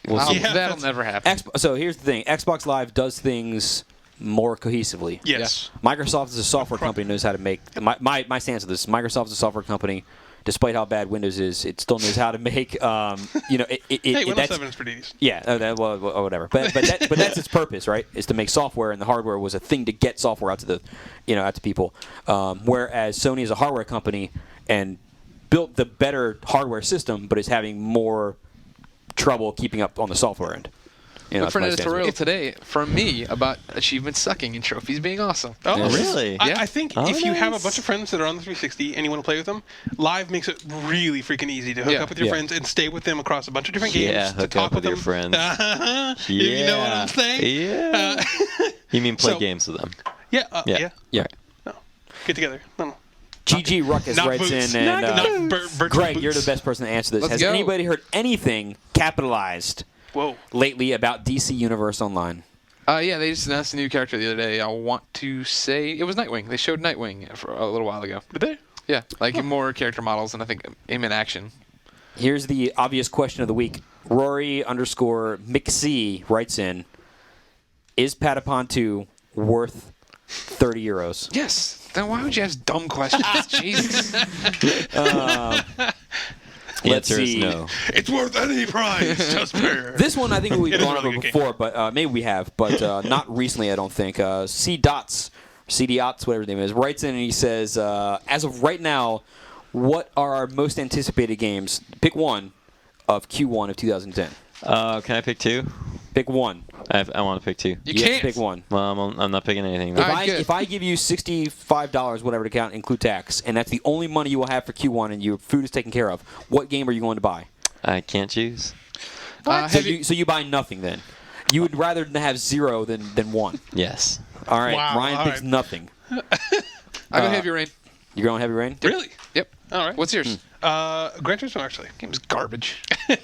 We'll see. Yeah, That'll that's- never happen. So here's the thing: Xbox Live does things more cohesively. Yes. Microsoft as a software company knows how to make. My stance of this: Microsoft as a software company, despite how bad Windows is, it still knows how to make. Hey, Windows that's, 7 is pretty decent. Yeah, well, whatever. But that's its purpose, right? Is to make software, and the hardware was a thing to get software out to the, out to people. Whereas Sony is a hardware company and built the better hardware system, but is having more trouble keeping up on the software end. Look for an that's my stance. editorial today from me about achievements sucking and trophies being awesome. Oh, Yeah. Really? I Yeah. think Oh, if you have a nice. bunch of friends that are on the 360 and you want to play with them, Live makes it really freaking easy to hook Yeah. up with your Yeah. friends and stay with them across a bunch of different games. Yeah, to hook talk up with your them. friends. If you know what I'm saying? Yeah. You mean play so- games with them? Yeah. Yeah. Yeah. No. Get together. No. GG Ruckus Not writes boots. in, and Not virtual Greg, boots. you're the best person to answer this. Let's Has go. anybody heard anything capitalized Whoa. lately about DC Universe Online? Yeah, they just announced a new character the other day. I want to say it was Nightwing. They showed Nightwing for a little while ago. Did they? Yeah, like more character models, and I think him in action. Here's the obvious question of the week. Rory_McC writes in, is Patapon 2 worth €30? Yes. Then why would you ask dumb questions? Jesus. The Let's answer is see. no. It's worth any price. Just fair. This one I think we've It is gone really over good before, but maybe we have, but not recently, I don't think. CD Dots, whatever his name is, writes in and he says, as of right now, what are our most anticipated games? Pick one of Q1 of 2010. Can I pick two? Pick one. I want to pick two. You You have can't. to pick one. Well, I'm not picking anything. If Then. All right, good. if I give you $65, whatever to count, include tax, and that's the only money you will have for Q1 and your food is taken care of, what game are you going to buy? I can't choose. So Have you- you buy nothing then. You would rather have zero than one. Yes. All right, Wow, Ryan all picks right. nothing. I go Heavy Rain. You're going Heavy Rain? Really? Yep. All right. What's yours? Gran Turismo actually. Game's garbage. I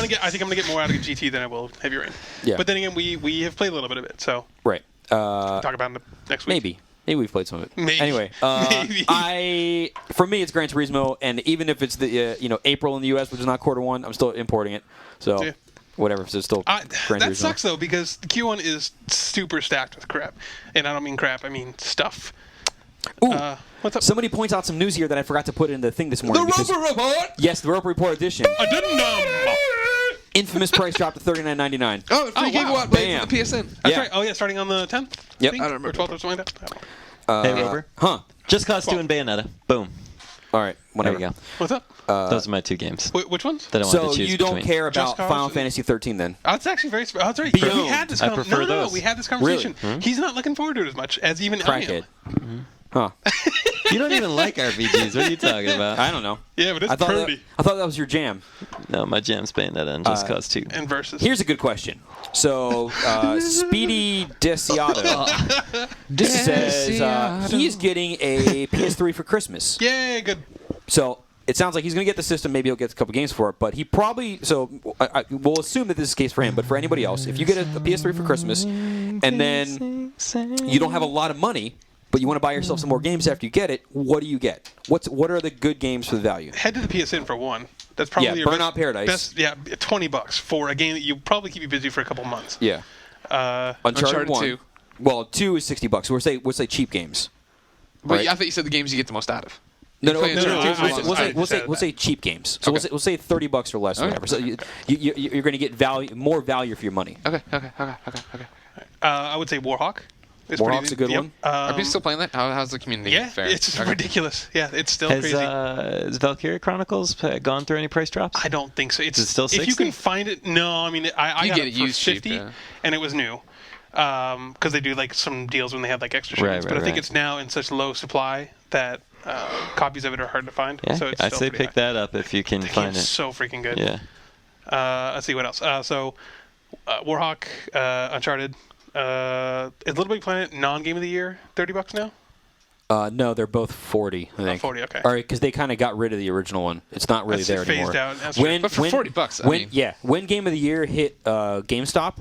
think I'm gonna get more out of GT than I will Heavy Rain. Yeah. But then again, we have played a little bit of it, so Right. talk about it next week. Maybe we've played some of it. Maybe. Anyway, Maybe. for me it's Gran Turismo, and even if it's the April in the U.S., which is not quarter 1, I'm still importing it. So Yeah. whatever, so it's still Gran that Turismo. sucks though because Q1 is super stacked with crap, and I don't mean crap, I mean stuff. Ooh, What's up? somebody points out some news here that I forgot to put in the thing this morning. because- Report. Yes, the Roper Report edition. I didn't know. Infamous price drop to $39.99. Oh, free gigawatt blade for the PSN. That's Yeah. right. Oh, yeah, starting on the 10th? Yep. I think, I don't remember. Or 12th or something like that. Hey, Rover. Huh. Just Cause 2 and Bayonetta. Boom. All right. There Whatever. you go. What's up? Those are my 2 games Which ones? that I wanted So to choose you don't between. care Just about Cause Final and- Fantasy 13 then? Oh, it's actually very. That's right. Beyond. We had this. I prefer no, those. we had this conversation. Really? He's not looking forward to it as much as even I am. Crackhead. Huh. You don't even like RPGs. What are you talking about? I don't know. Yeah, but it's I thought pretty. that was your jam. No, my jam's Bayonetta and Just Cause 2. And versus. Here's a good question. So, Speedy Desiato says he's getting a PS3 for Christmas. Yay, good. So it sounds like he's going to get the system. Maybe he'll get a couple games for it. But he probably we'll assume that this is the case for him. But for anybody else, if you get a PS3 for Christmas and then you don't have a lot of money, but you want to buy yourself some more games after you get it, what do you get? What are the good games for the value? Head to the PSN for one. That's probably your Burnout Paradise. best. Yeah, $20 for a game that you probably keep you busy for a couple months. Yeah. Uncharted 1. 2. Well, 2 is $60. So we'll say cheap games. But Right. I thought you said the games you get the most out of. No, You play Uncharted 2 for I the just- most. we'll say cheap games. So Okay. we'll say $30 or less, or Okay. whatever. So you're going to get more value for your money. Okay. I would say Warhawk. Is Warhawk's pretty- a good yep. one. Are people still playing that? How's the community Yeah, faring? it's Okay. ridiculous. Yeah, it's still Has crazy. Valkyria Chronicles gone through any price drops? I don't think so. It's it still if you 60? can find it. No, I mean I You got get it it for used cheap, 50, yeah. and it was new. Because they do like some deals when they have like extra shipments. Right, but I think right. it's now in such low supply that copies of it are hard to find. Yeah, So it's I'd still say pretty pick high. that up if you can The find game's it. so freaking good. Yeah. Let's see what else. Warhawk, Uncharted, Little Big Planet, non-game of the year, $30 now. No, they're both 40. I think. 40, okay. All right, because they kind of got rid of the original one. It's not really That's there phased anymore. out. That's right. But for $40, I mean- when Game of the Year hit GameStop,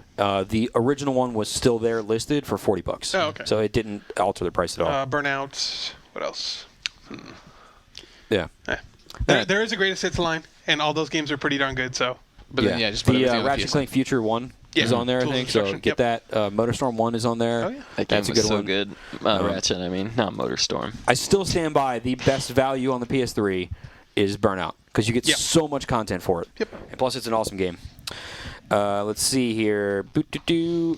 the original one was still there listed for $40. Oh, okay. So it didn't alter the price at all. Burnout. What else? Yeah. There is a greatest hits line, and all those games are pretty darn good. So But then, just put the everything on the Ratchet PSN. Clank Future 1 Yeah. is on there, I Tools think. of So Destruction, get that. MotorStorm 1 is on there. Oh, yeah. That game That's a was good so one. good. Ratchet, I mean, not Motorstorm. I still stand by the best value on the PS3 is Burnout because you get Yep. so much content for it. Yep. And plus, it's an awesome game. Let's see here. Boot-doo-doo.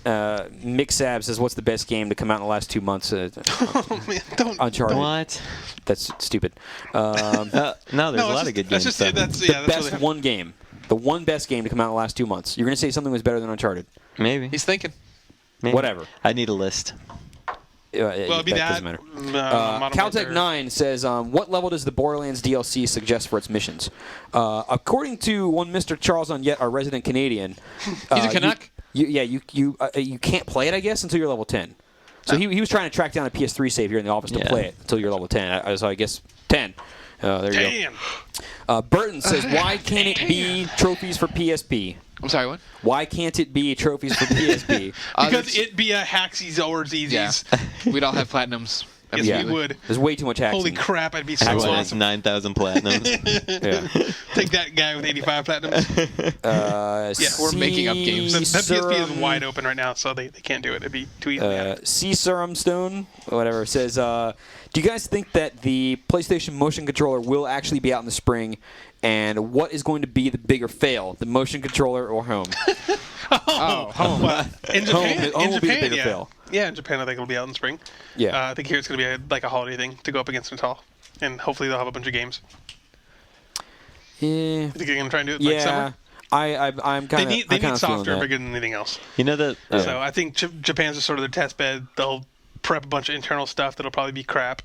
Mixab says, "What's the best game to come out in the last 2 months?" Oh man, don't. Uncharted. What? That's stupid. No, there's a lot of good games. That's just though. that's The yeah. That's best really, one game. The one best game to come out in the last 2 months. You're going to say something was better than Uncharted. Maybe. He's thinking. Maybe. Whatever. I need a list. well, it'd be that that. doesn't matter. Caltech9 says, what level does the Borderlands DLC suggest for its missions? According to one Mr. Charles Onyet, our resident Canadian, He's a Canuck? you can't play it, I guess, until you're level 10. So he was trying to track down a PS3 save here in the office to Yeah. play it until you're level 10. So I guess 10. There you Damn. go. Burton says, why can't it be trophies for PSP? I'm sorry, what? Why can't it be trophies for PSP? Because there's- it'd be a hacksies or easies. Yeah. We'd all have platinums. Yes, Yeah. we would. There's way too much hacking. Holy crap, I'd be so Excellent. awesome. 9,000 platinums. Yeah. Take that guy with 85 platinums. Yeah, we're making up games. The PSP is wide open right now, so they can't do it. It'd be too easy. C Serum Stone, whatever, says, do you guys think that the PlayStation motion controller will actually be out in the spring? And what is going to be the bigger fail, the motion controller or home? Home. Well, in Japan, home will be the bigger yeah. fail. Yeah, in Japan, I think it'll be out in spring. Yeah. I think here it's going to be like a holiday thing to go up against Natal. And hopefully they'll have a bunch of games. Yeah. You think they're going to try and do it like Yeah. summer? I'm kind of. They need software bigger than anything else. You know that. So I think Japan's just sort of their test bed. They'll prep a bunch of internal stuff that'll probably be crap,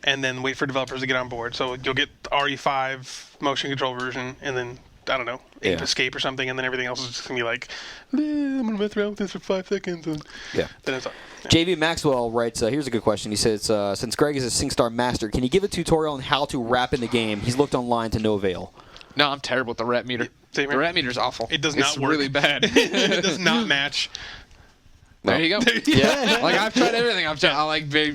and then wait for developers to get on board. So you'll get RE5 motion control version, and then I don't know, Ape Yeah. Escape or something, and then everything else is just gonna be like, I'm gonna mess around with this for 5 seconds, and Yeah. then it's on. Yeah. JV Maxwell writes, here's a good question. He says, since Greg is a SingStar master, can you give a tutorial on how to rap in the game? He's looked online to no avail. No, I'm terrible with the rep meter. Same The here. rep meter's awful. It does not it's work. really bad. It does not match. There you go. Yeah. Like I've tried everything. I like very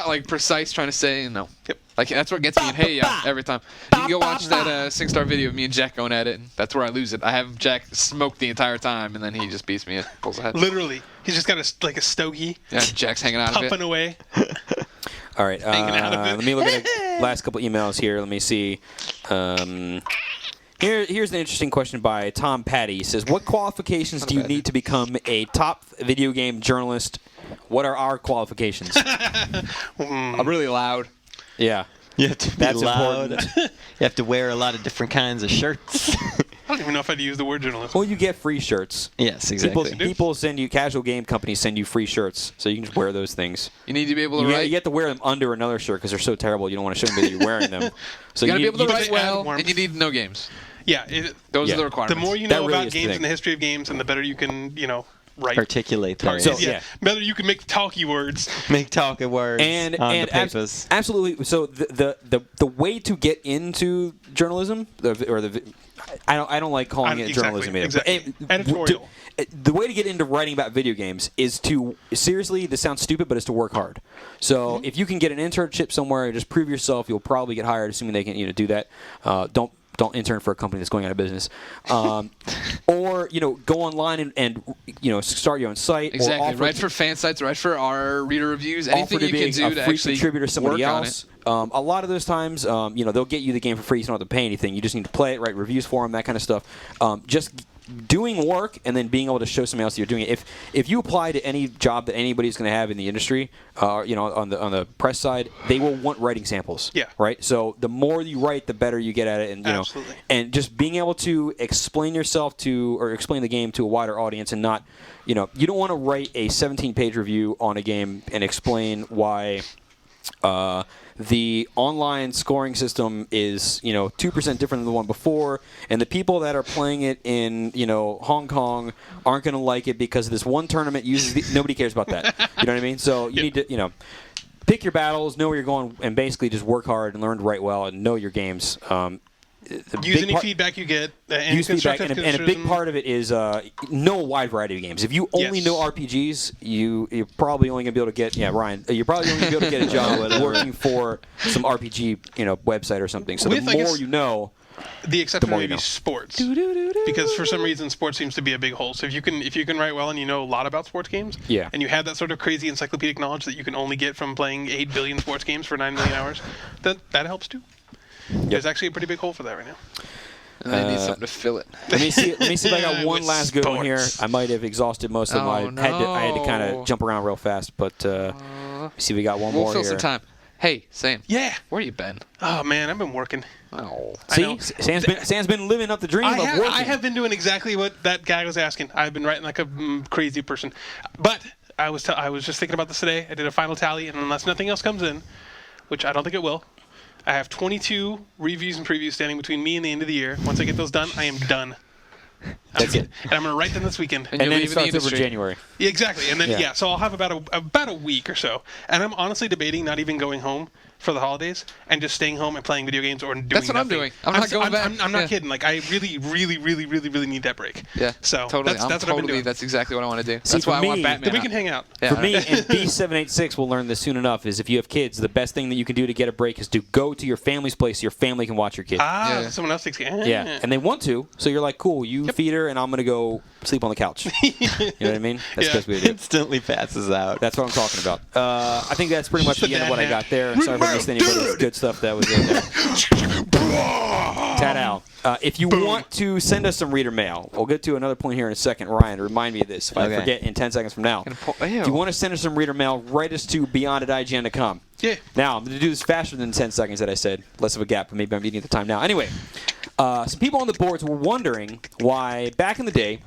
like precise trying to say no. Yep. Like that's what gets me in hey every time. You can go watch that SingStar video of me and Jack going at it, and that's where I lose it. I have Jack smoke the entire time, and then he just beats me and pulls ahead. Literally, he's just got a stogie Yeah, Jack's hanging out of puffing it. away. All right. Hanging out of it. Let me look at the last couple emails here. Let me see. Here's an interesting question by Tom Patty. He says, what qualifications do you need to become a top video game journalist? What are our qualifications? I'm really loud. Yeah. You have to be That's loud. important. You have to wear a lot of different kinds of shirts. I don't even know if I'd use the word journalist. Well, you get free shirts. Yes, exactly. People send you, casual game companies send you free shirts, so you can just wear those things. You need to be able to You write. have to wear them under another shirt because they're so terrible. You don't want to show them that you're wearing them. So You got to be need- able to you- write well, warmth. and you need to know games. Yeah. Those Yeah. are the The requirements. more you That know really about is the games thing. and the history of games, and the better you can, write. Articulate those. So, yeah. yeah. Better you can make talky words. Make talking words and on and the papers. absolutely. So the way to get into journalism, I don't like calling it journalism either. Exactly. But, Editorial. the way to get into writing about video games is to seriously. This sounds stupid, but it's to work hard. So if you can get an internship somewhere, just prove yourself. You'll probably get hired, assuming they can do that. Don't intern for a company that's going out of business, or go online and start your own site. Exactly. Or offer Write for fan sites. Write for our reader reviews. offer Anything to you be can do a to free actually contributor to somebody work on else. it. A lot of those times, they'll get you the game for free. You don't have to pay anything. You just need to play it, write reviews for them, that kind of stuff. Just doing work and then being able to show somebody else that you're doing it. If you apply to any job that anybody's going to have in the industry, on the press side, they will want writing samples. Yeah. Right. So the more you write, the better you get at it, and Absolutely. and just being able to explain yourself or explain the game to a wider audience, and not, you don't want to write a 17-page review on a game and explain why. The online scoring system is 2% different than the one before, and the people that are playing it in Hong Kong aren't going to like it because this one tournament uses nobody cares about that. You know what I mean? So you need to pick your battles, know where you're going, and basically just work hard and learn to write well and know your games. Use any feedback you get. Any Use feedback, constructive and a big criticism. part of it is know a wide variety of games. If you only Yes. know RPGs, you're probably only going to be able to get Ryan. You're probably only going to be able to get a job working for some RPG website or something. So With, the I more guess, you know, The exception more may you be know. sports, because for some reason sports seems to be a big hole. So if you can write well and you know a lot about sports games, Yeah. and you have that sort of crazy encyclopedic knowledge that you can only get from playing 8 billion sports games for 9 million hours, that helps too. There's actually a pretty big hole for that right now. And they need something to fill it. let me see if I got one With last good one here. sports. I might have exhausted most of them. I had to kind of jump around real fast, but see, we got one We'll more fill here. some time. Hey, Sam. Yeah. Where you been? Oh man, I've been working. Oh. I know. See, Sam's been living up the dream of working. I have been doing exactly what that guy was asking. I've been writing like a crazy person, but I was just thinking about this today. I did a final tally, and unless nothing else comes in, which I don't think it will, I have 22 reviews and previews standing between me and the end of the year. Once I get those done, I am done. That's it. And I'm going to write them this weekend. And And you're then it leaving the starts over industry. January. Yeah, exactly. And then Yeah. so I'll have about a week or so. And I'm honestly debating not even going home for the holidays and just staying home and playing video games or doing That's what I'm nothing. doing. I'm not going back. I'm not Yeah. kidding. Like I really, really, really, really, really need that break. Yeah. So totally. that's what I've been doing. That's exactly what I want to do. See, That's for why I want me- Batman. Then we out. can hang out. Yeah. For me, and B786 will learn this soon enough, is if you have kids, the best thing that you can do to get a break is to go to your family's place so your family can watch your kid. Yeah. Someone else takes care. Yeah, and they want to, so you're like, cool, you feed her, and I'm going to go sleep on the couch. You know what I mean? That's Yeah. the best way to do it. Instantly passes out. That's what I'm talking about. I think that's pretty much the end of what I got there. Sorry if I missed any of the good stuff that was in there. Tad-ow. If you want to send us some reader mail, we'll get to another point here in a second. Ryan, remind me of this if I Okay. forget in 10 seconds from now. Ew. If you want to send us some reader mail, write us to beyond@ign.com. Yeah. Now, I'm going to do this faster than 10 seconds that I said. Less of a gap, but maybe I'm eating at the time now. Anyway, some people on the boards were wondering why back in the day,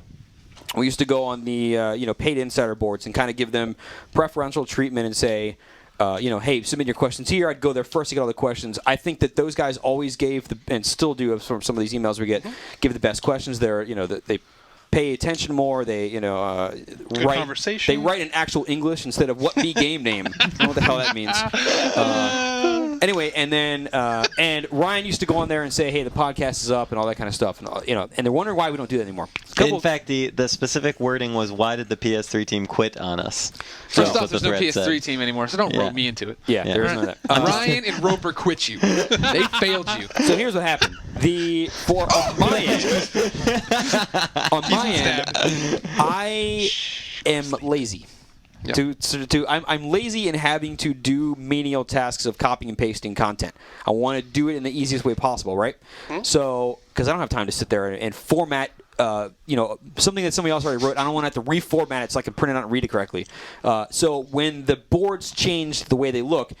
we used to go on the paid insider boards and kind of give them preferential treatment and say, hey, submit your questions here. I'd go there first to get all the questions. I think that those guys always gave and still do from some of these emails we get, give the best questions. They pay attention more. They write conversation. They write in actual English instead of what be game name. I don't know what the hell that means. Anyway, and then and Ryan used to go on there and say, "Hey, the podcast is up," and all that kind of stuff, and and they're wondering why we don't do that anymore. In fact, the specific wording was, "Why did the PS3 team quit on us?" First That's off, what there's the no thread PS3 said. team anymore, so don't Yeah. rope me into it. Yeah, Yeah. there is none of that. Ryan and Roper quit you. They failed you. So here's what happened. On my end, I am lazy. I'm lazy in having to do menial tasks of copying and pasting content. I want to do it in the easiest way possible, right? So, because I don't have time to sit there and format, something that somebody else already wrote. I don't want to have to reformat it so I can print it out and read it correctly. So when the boards changed the way they look,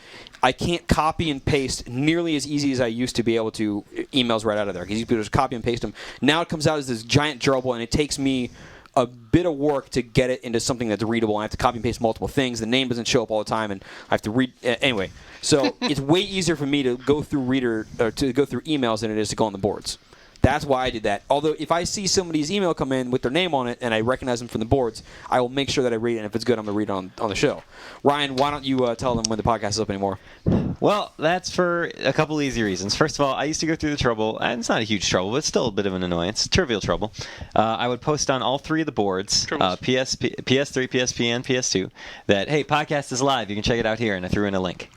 I can't copy and paste nearly as easy as I used to be able to emails right out of there. Because you can just copy and paste them. Now it comes out as this giant gerbil, and it takes me a bit of work to get it into something that's readable. I have to copy and paste multiple things. The name doesn't show up all the time, and I have to read anyway. So it's way easier for me to go through emails than it is to go on the boards. That's why I did that. Although if I see somebody's email come in with their name on it and I recognize them from the boards, I will make sure that I read it. And if it's good, I'm going to read it on the show. Ryan, why don't you tell them when the podcast is up anymore? Well, that's for a couple easy reasons. First of all, I used to go through the trouble, and it's not a huge trouble, but it's still a bit of an annoyance, trivial trouble. I would post on all three of the boards, PS3, PSP, and PS2, that, hey, podcast is live, you can check it out here, and I threw in a link.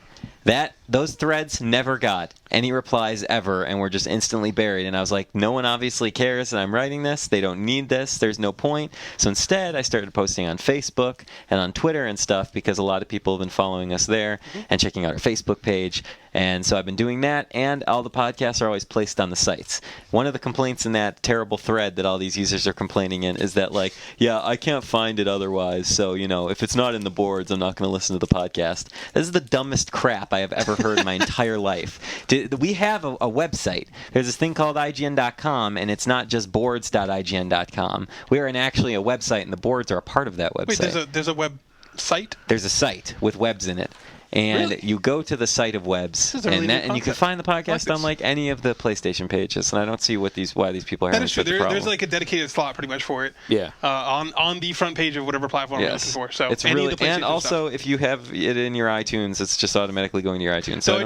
Those threads never got any replies ever and were just instantly buried. And I was like, no one obviously cares that I'm writing this. They don't need this. There's no point. So instead, I started posting on Facebook and on Twitter and stuff because a lot of people have been following us there and checking out our Facebook page. And so I've been doing that, and all the podcasts are always placed on the sites. One of the complaints in that terrible thread that all these users are complaining in is that, like, yeah, I can't find it otherwise, so, if it's not in the boards, I'm not going to listen to the podcast. This is the dumbest crap I have ever heard in my entire life. We have a website. There's this thing called IGN.com, and it's not just boards.ign.com. We are actually a website, and the boards are a part of that website. Wait, there's a website? There's a site with webs in it. And really? You go to the site of webs, and you can find the podcast on like any of the PlayStation pages. And I don't see why these people are having such a problem. There's like a dedicated slot pretty much for it. Yeah. On the front page of whatever platform you're looking for. So it's really, and also if you have it in your iTunes, it's just automatically going to your iTunes. So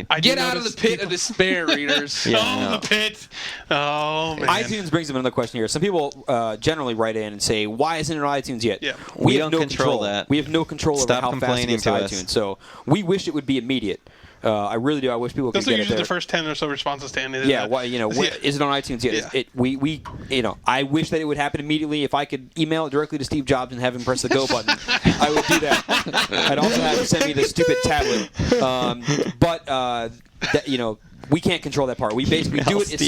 I get out of the pit of despair, readers. The pit. Oh man. iTunes brings up another question here. Some people generally write in and say, "Why isn't it on iTunes yet?" Yeah. We don't have no control that. We have no control over how fast it gets to iTunes. So we wish it would be immediate. I really do. I wish people could get it there. Those are usually the first 10 or so responses to anything. Yeah, is it on iTunes yet? Yeah. I wish that it would happen immediately. If I could email it directly to Steve Jobs and have him press the go button, I would do that. I'd also have him send me the stupid tablet. We can't control that part. We basically do it. It's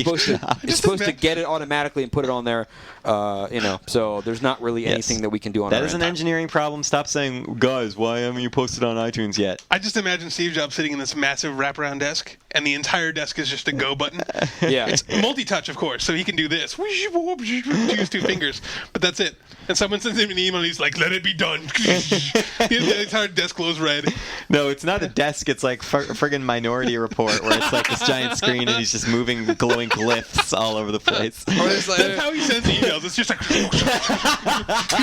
supposed to get it automatically and put it on there. So there's not really anything that we can do on that. That is an engineering problem. Stop saying, guys, why haven't you posted on iTunes yet? I just imagine Steve Jobs sitting in this massive wraparound desk, and the entire desk is just a go button. Yeah, it's multi-touch, of course, so he can do this. Use two fingers, but that's it. And someone sends him an email, and he's like, "Let it be done." The entire desk glows red. No, it's not a desk. It's like friggin' Minority Report, where it's like this giant screen, and he's just moving glowing glyphs all over the place. That's how he sends emails. It's just like.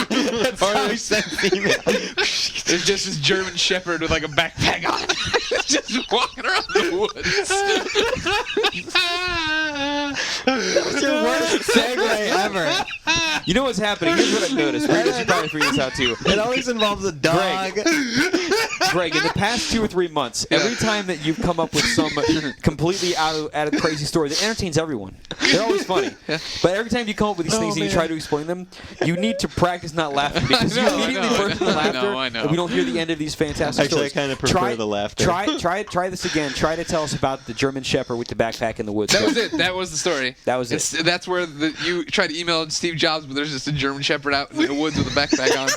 That's how he sends emails. There's just this German Shepherd with like a backpack on, just walking around the woods. That was your worst segue ever. You know what's happening? Here's what I've noticed. You should probably figure this out too. It always involves a dog. Greg, in the past 2 or 3 months, every time that you've come up with some completely out of crazy story that entertains everyone, they're always funny. But every time you come up with these things and you try to explain them, you need to practice not laughing because you immediately burst into laughter, and we don't hear the end of these fantastic stories. Actually, I kind of prefer the laughter. Try this again. Try to tell us about the German Shepherd with the backpack in the woods. That was it. That was the story. That was it. That's where you tried to email Steve Jobs, but there's just a German Shepherd out in the woods with a backpack on.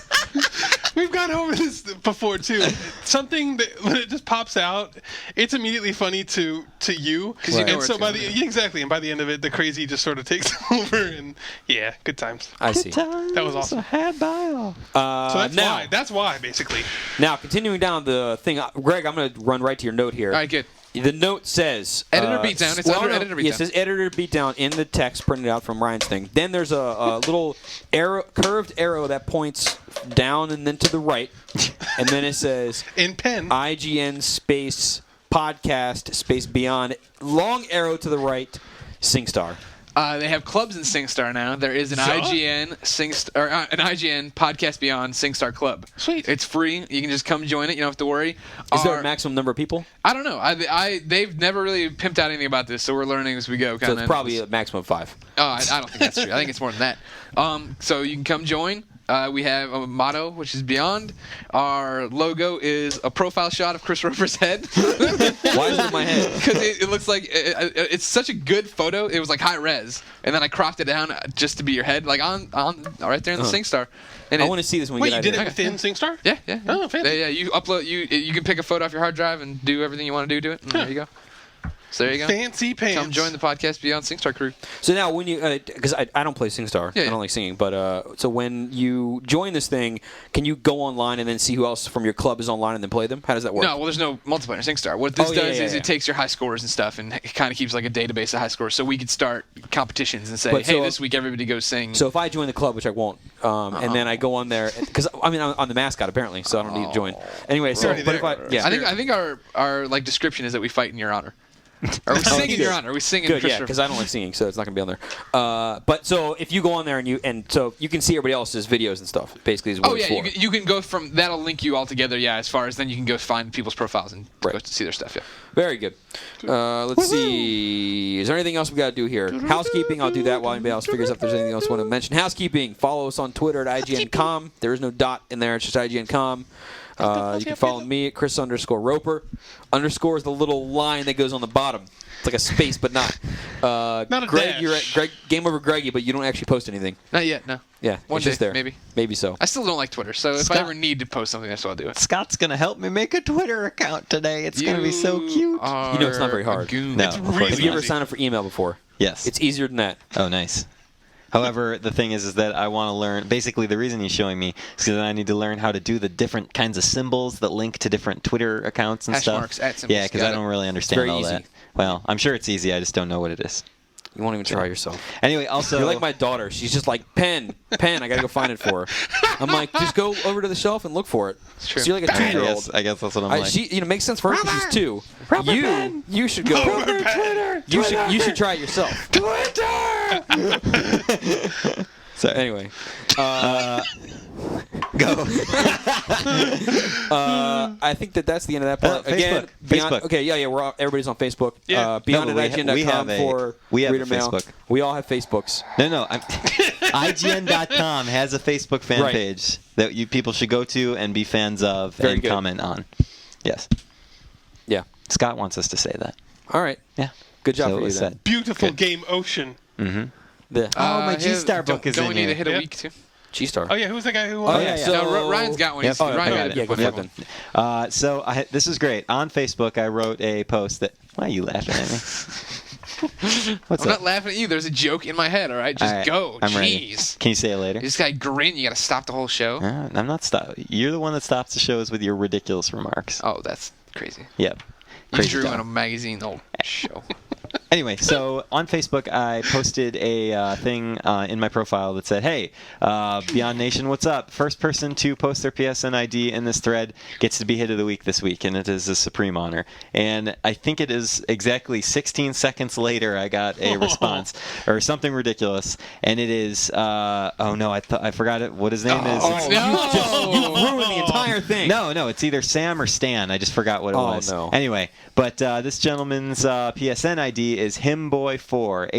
We've gone over this before too. Something that when it just pops out, it's immediately funny to you. Because you know and so by and by the end of it, the crazy just sort of takes over, and yeah, good times. I see. That was awesome. So that's why basically. Now continuing down the thing, Greg, I'm going to run right to your note here. All right, good. The note says editor beatdown. It's under editor beatdown. It says editor beatdown in the text printed out from Ryan's thing. Then there's a little curved arrow that points down and then to the right, and then it says in pen IGN space podcast space beyond long arrow to the right SingStar. They have clubs in SingStar now. There is an IGN an IGN Podcast Beyond SingStar Club. Sweet. It's free. You can just come join it. You don't have to worry. Is there a maximum number of people? I don't know. They've never really pimped out anything about this, so we're learning as we go. So it's probably a maximum of 5. I don't think that's true. I think it's more than that. So you can come join. We have a motto, which is Beyond. Our logo is a profile shot of Chris Roper's head. Why is it in my head? Because it looks like it's such a good photo. It was like high res, and then I cropped it down just to be your head, like on right there in the SingStar. And I want to see this when we Wait, get you out did here. it within SingStar? Yeah. Oh, fancy. Yeah. You upload. You can pick a photo off your hard drive and do everything you want to do to it. And there you go. So there you go. Fancy pants. Come join the podcast Beyond SingStar crew. So now, when you, because I don't play SingStar, Yeah, I yeah. don't like singing, but so when you join this thing, can you go online and then see who else from your club is online and then play them? How does that work? No, well, there's no multiplayer in SingStar. What this Oh, yeah, does yeah, is yeah. it takes your high scores and stuff, and it kind of keeps like a database of high scores, so we could start competitions and say, But hey, so- this week everybody go sing. So if I join the club, which I won't, and then I go on there, because I'm the mascot apparently, so I don't need to join. Anyway, so already but if there. I yeah, I think our like description is that we fight in your honor. Or we sing in your honor. We sing in good, yeah, Christopher. because I don't like singing, so it's not gonna be on there. But so if you go on there and so you can see everybody else's videos and stuff, basically is what Oh it's yeah, for. you can go from that'll link you all together. Yeah, as far as then you can go find people's profiles and go Right. to see their stuff. Yeah. Very good. Let's see. Is there anything else we got to do here? Housekeeping. I'll do that while anybody else figures out if there's anything else I want to mention. Housekeeping. Follow us on Twitter at IGN.com. There is no dot in there. It's just IGN.com. You can follow me at Chris_Roper. Underscore is the little line that goes on the bottom. It's like a space, but not. Not a Greg, dash. you're at Greg, Game Over Greggy, but you don't actually post anything. Not yet. No. Yeah, One it's day, just there. maybe. Maybe so. I still don't like Twitter, so if Scott- I ever need to post something, that's what I'll do it. Scott's gonna help me make a Twitter account today. It's gonna be so cute. You know it's not very hard. A goon. No, It's of course really Have you ever easy. signed up for email before? Yes. It's easier than that. Oh, nice. However, the thing is that I want to learn. Basically, the reason he's showing me is because I need to learn how to do the different kinds of symbols that link to different Twitter accounts and Hash stuff. marks, at symbols, Yeah, because got I it. don't really understand very all easy. that. Well, I'm sure it's easy. I just don't know what it is. You won't even try yourself. Anyway, also You're like my daughter. She's just like, pen. I gotta go find it for her. I'm like, just go over to the shelf and look for it. true. So you're like a 2-year-old. I guess that's what I'm like. She, makes sense for her because she's 2. You should go. You should try it yourself. So anyway, Go. I think that's the end of that part. Again, Facebook. Beyond, Facebook. Okay, yeah, everybody's on Facebook. Yeah. Beyond No, but at we IGN.com have for we have a reader mail. Facebook. We all have Facebooks. No. IGN.com has a Facebook fan Right. page that you people should go to and be fans of Very and good. comment on. Yes. Yeah. Scott wants us to say that. All right. Yeah. Good job So for it you was then. said. Beautiful Good. game Ocean. The Oh, my G-Star book is don't in we need to here. hit a Yep. week too? G-Star. Oh yeah, who's the guy who? Oh, yeah. So- No, Ryan's got one. Yep. Ryan Ryan got it. Yeah, go Yep. flip then. So this is great. On Facebook, I wrote a post that. Why are you laughing at me? What's I'm up? not laughing at you. There's a joke in my head. All right, just All right, go. I'm ready. Jeez. Can you say it later? You just gotta grin. You gotta stop the whole show. I'm not stop. You're the one that stops the shows with your ridiculous remarks. Oh, that's crazy. Yep. You Crazy drew dog. in a magazine the whole show. Anyway, so on Facebook, I posted a thing in my profile that said, "Hey, Beyond Nation, what's up? First person to post their PSN ID in this thread gets to be hit of the week this week, and it is a supreme honor." And I think it is exactly 16 seconds later I got a response or something ridiculous, and it is oh no, I forgot it. What his name is? Oh, you ruined the entire thing. No, it's either Sam or Stan. I just forgot what it was. no. Anyway, but this gentleman's PSN ID is himboy4,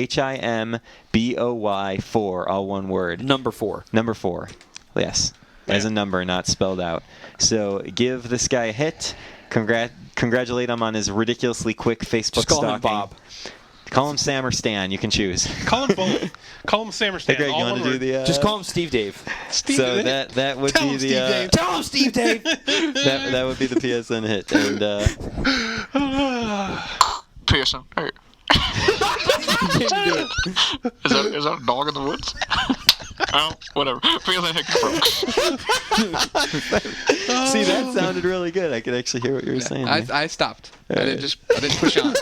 HIMBOY 4, all one word. Number 4. Number 4. Yes, as a number, not spelled out. So give this guy a hit. Congratulate him on his ridiculously quick Facebook Just call stalking. him Bob. Call him Sam or Stan. You can choose. Call him both. Call him Sam or Hey, Stan. Greg, you all want one to do word. the? Just call him Steve Dave. Steve. So that would Tell be him the Steve Dave. Tell him Steve Dave. that would be the PSN hit. And PSN. Hey. Is that a dog in the woods? Oh, whatever. PSN hit confirmed. see, that sounded really good. I could actually hear what you were saying. I stopped. I didn't push on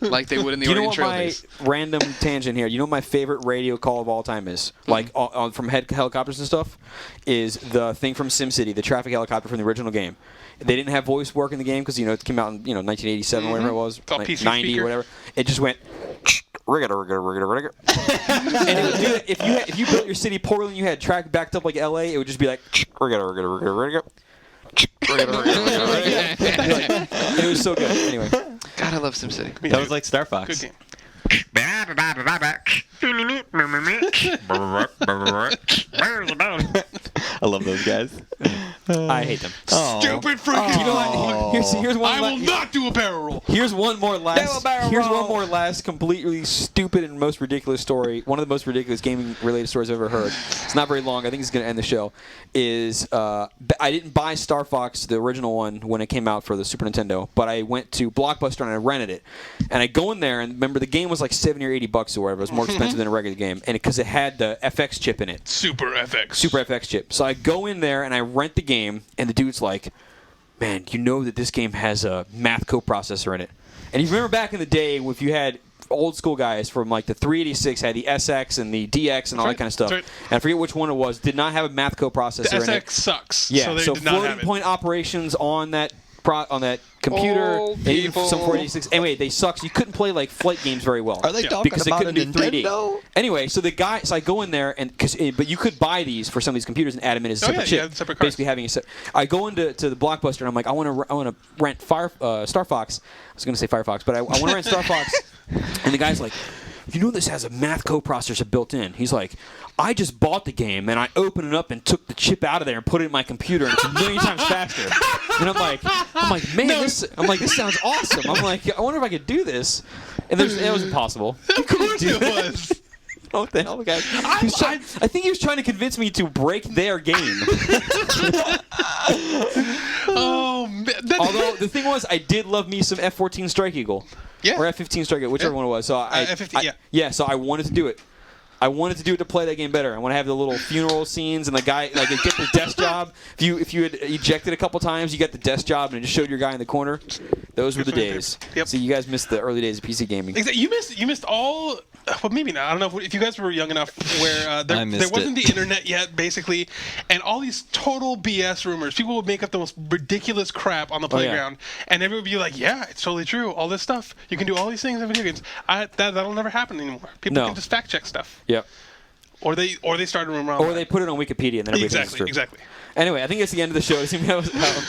like they would in the You know Oregon what Trail my days. random tangent here? You know what my favorite radio call of all time is? Like from helicopters and stuff, is the thing from SimCity, the traffic helicopter from the original game. They didn't have voice work in the game because it came out in 1987 or whatever it was, all like PC 90 speaker. or whatever. It just went. And it would do it if you built your city poorly and you had traffic backed up like LA, it would just be like. And it was so good. Anyway, God, I love SimCity. That was like Star Fox. Good game. I love those guys. I hate them. Stupid freaking You know what? Here's one. I will not do a barrel roll. Here's one more last completely stupid and most ridiculous story. One of the most ridiculous gaming-related stories I've ever heard. It's not very long. I think it's going to end the show. Is I didn't buy Star Fox, the original one, when it came out for the Super Nintendo, but I went to Blockbuster and I rented it. And I go in there, and remember, the game was like $70 or $80 or whatever. It was more expensive than a regular game, and because it had the FX chip in it. Super FX chip. So I go in there and I rent the game, and the dude's like, man, you know that this game has a math coprocessor in it. And you remember back in the day, if you had old school guys from like the 386 had the SX and the DX and all that kind of stuff. And I forget which one it was. Did not have a math coprocessor in it. SX sucks. Yeah, so did not have floating point operations on that computer, even some 486. Anyway, they suck. So you couldn't play like flight games very well. Are they talking because about it couldn't a do 3D. Nintendo? Anyway, so I go in there and but you could buy these for some of these computers and add them in as a separate chip. Separate cards. Basically having I go into the Blockbuster and I'm like, I want to rent Star Fox. I was going to say Firefox, but I want to rent Star Fox. And the guy's like, you know this has a math coprocessor built in. He's like, I just bought the game and I opened it up and took the chip out of there and put it in my computer and it's a million times faster. And I'm like, man, this sounds awesome. I'm like, I wonder if I could do this. And it was impossible. Of course it was. What the hell, the guy? I think he was trying to convince me to break their game. Oh, man. Although the thing was, I did love me some F-14 Strike Eagle. Yeah. Or F-15 Strike Eagle, whichever one it was. So F-15, yeah. So I wanted to do it. I wanted to do it to play that game better. I want to have the little funeral scenes and the guy get the desk job. If you had ejected a couple times, you got the desk job and it just showed your guy in the corner. Those were the days. Yep. So you guys missed the early days of PC gaming. Exactly. You missed all. Well, maybe not. I don't know if you guys were young enough where there wasn't the internet yet, basically, and all these total BS rumors. People would make up the most ridiculous crap on the playground, and everyone would be like, "Yeah, it's totally true. All this stuff. You can do all these things in video games." That'll never happen anymore. People can just fact check stuff. Yep. Or they started a rumor. Or they put it on Wikipedia and then everything's true. Exactly. Anyway, I think it's the end of the show. Does anyone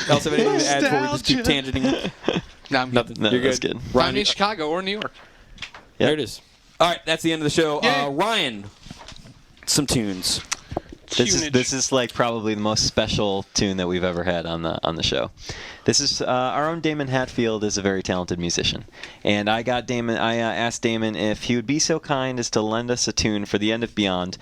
else have anything to add before we just keep tangenting? No, I'm Nothing. No, You're that's good. good. Ryan, I'm in Chicago or New York. There it is. All right, that's the end of the show. Yay. Ryan, some tunes. This is like probably the most special tune that we've ever had on the show. This is our own Damon Hatfield is a very talented musician, and I asked Damon if he would be so kind as to lend us a tune for the end of Beyond.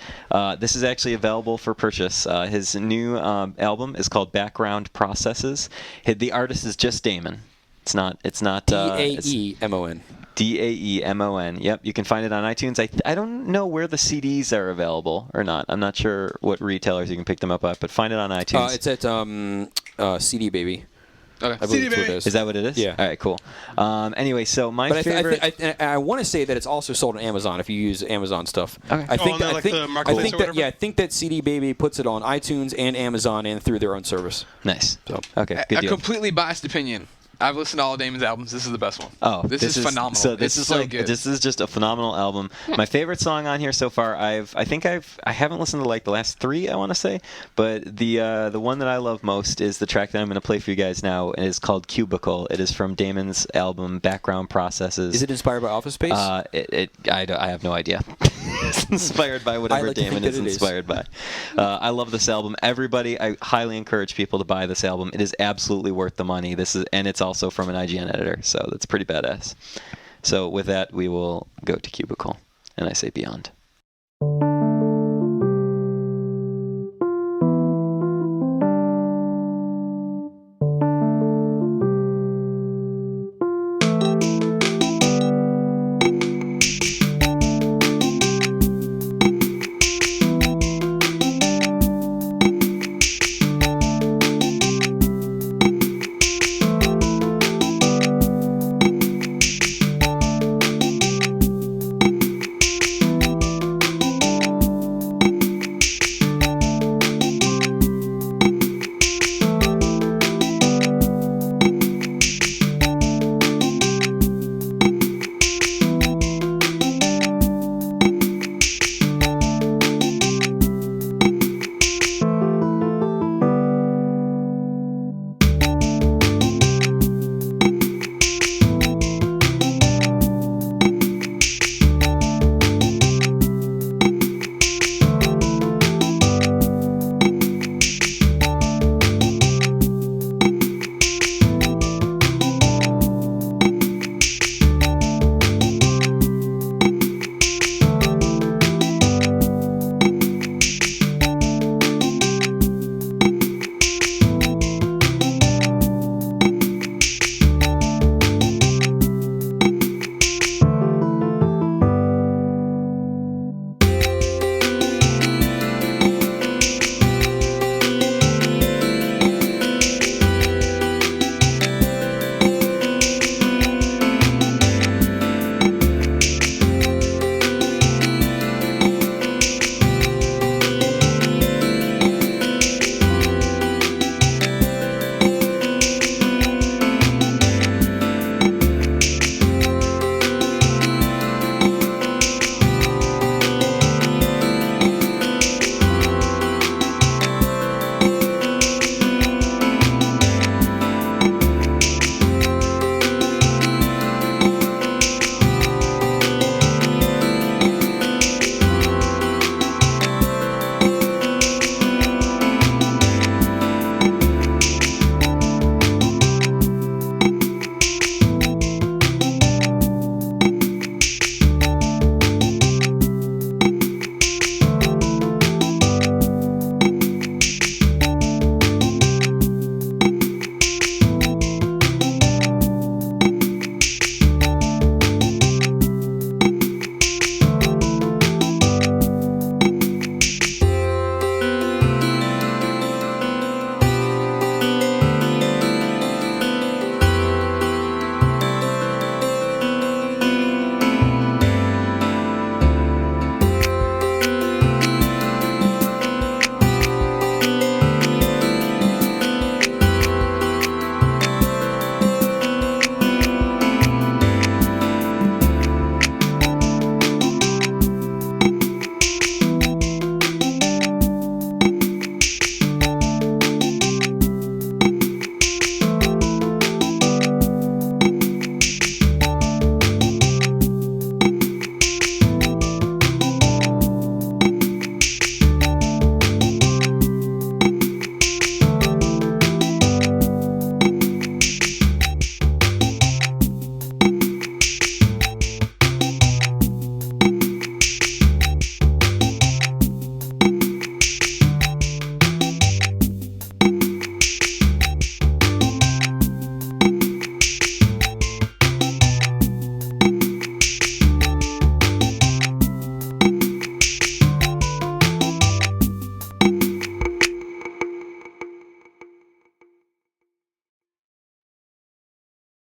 This is actually available for purchase. His new album is called Background Processes. The artist is just Damon. It's not Daemon. Daemon. Yep, you can find it on iTunes. I don't know where the CDs are available or not. I'm not sure what retailers you can pick them up at, but find it on iTunes. It's at CD Baby. Okay. I believe CD that's what it Baby. is. Is that what it is? Yeah. All right, cool. Anyway, so my But favorite. I want to say that it's also sold on Amazon if you use Amazon stuff. Okay. I think on the, the marketplace or whatever? I think that CD Baby puts it on iTunes and Amazon and through their own service. Nice. So Okay, good A deal. completely biased opinion. I've listened to all of Damon's albums. This is the best one. Oh, this is phenomenal. So this it's is so like good. this is just a phenomenal album. My favorite song on here so far. I haven't listened to like the last 3. I want to say, but the one that I love most is the track that I'm going to play for you guys now. And it's called Cubicle. It is from Damon's album Background Processes. Is it inspired by Office Space? I have no idea. It's inspired by whatever Damon is inspired by. I love this album. Everybody, I highly encourage people to buy this album. It is absolutely worth the money. And it's also from an IGN editor, so that's pretty badass. So with that, we will go to Cubicle, and I say Beyond.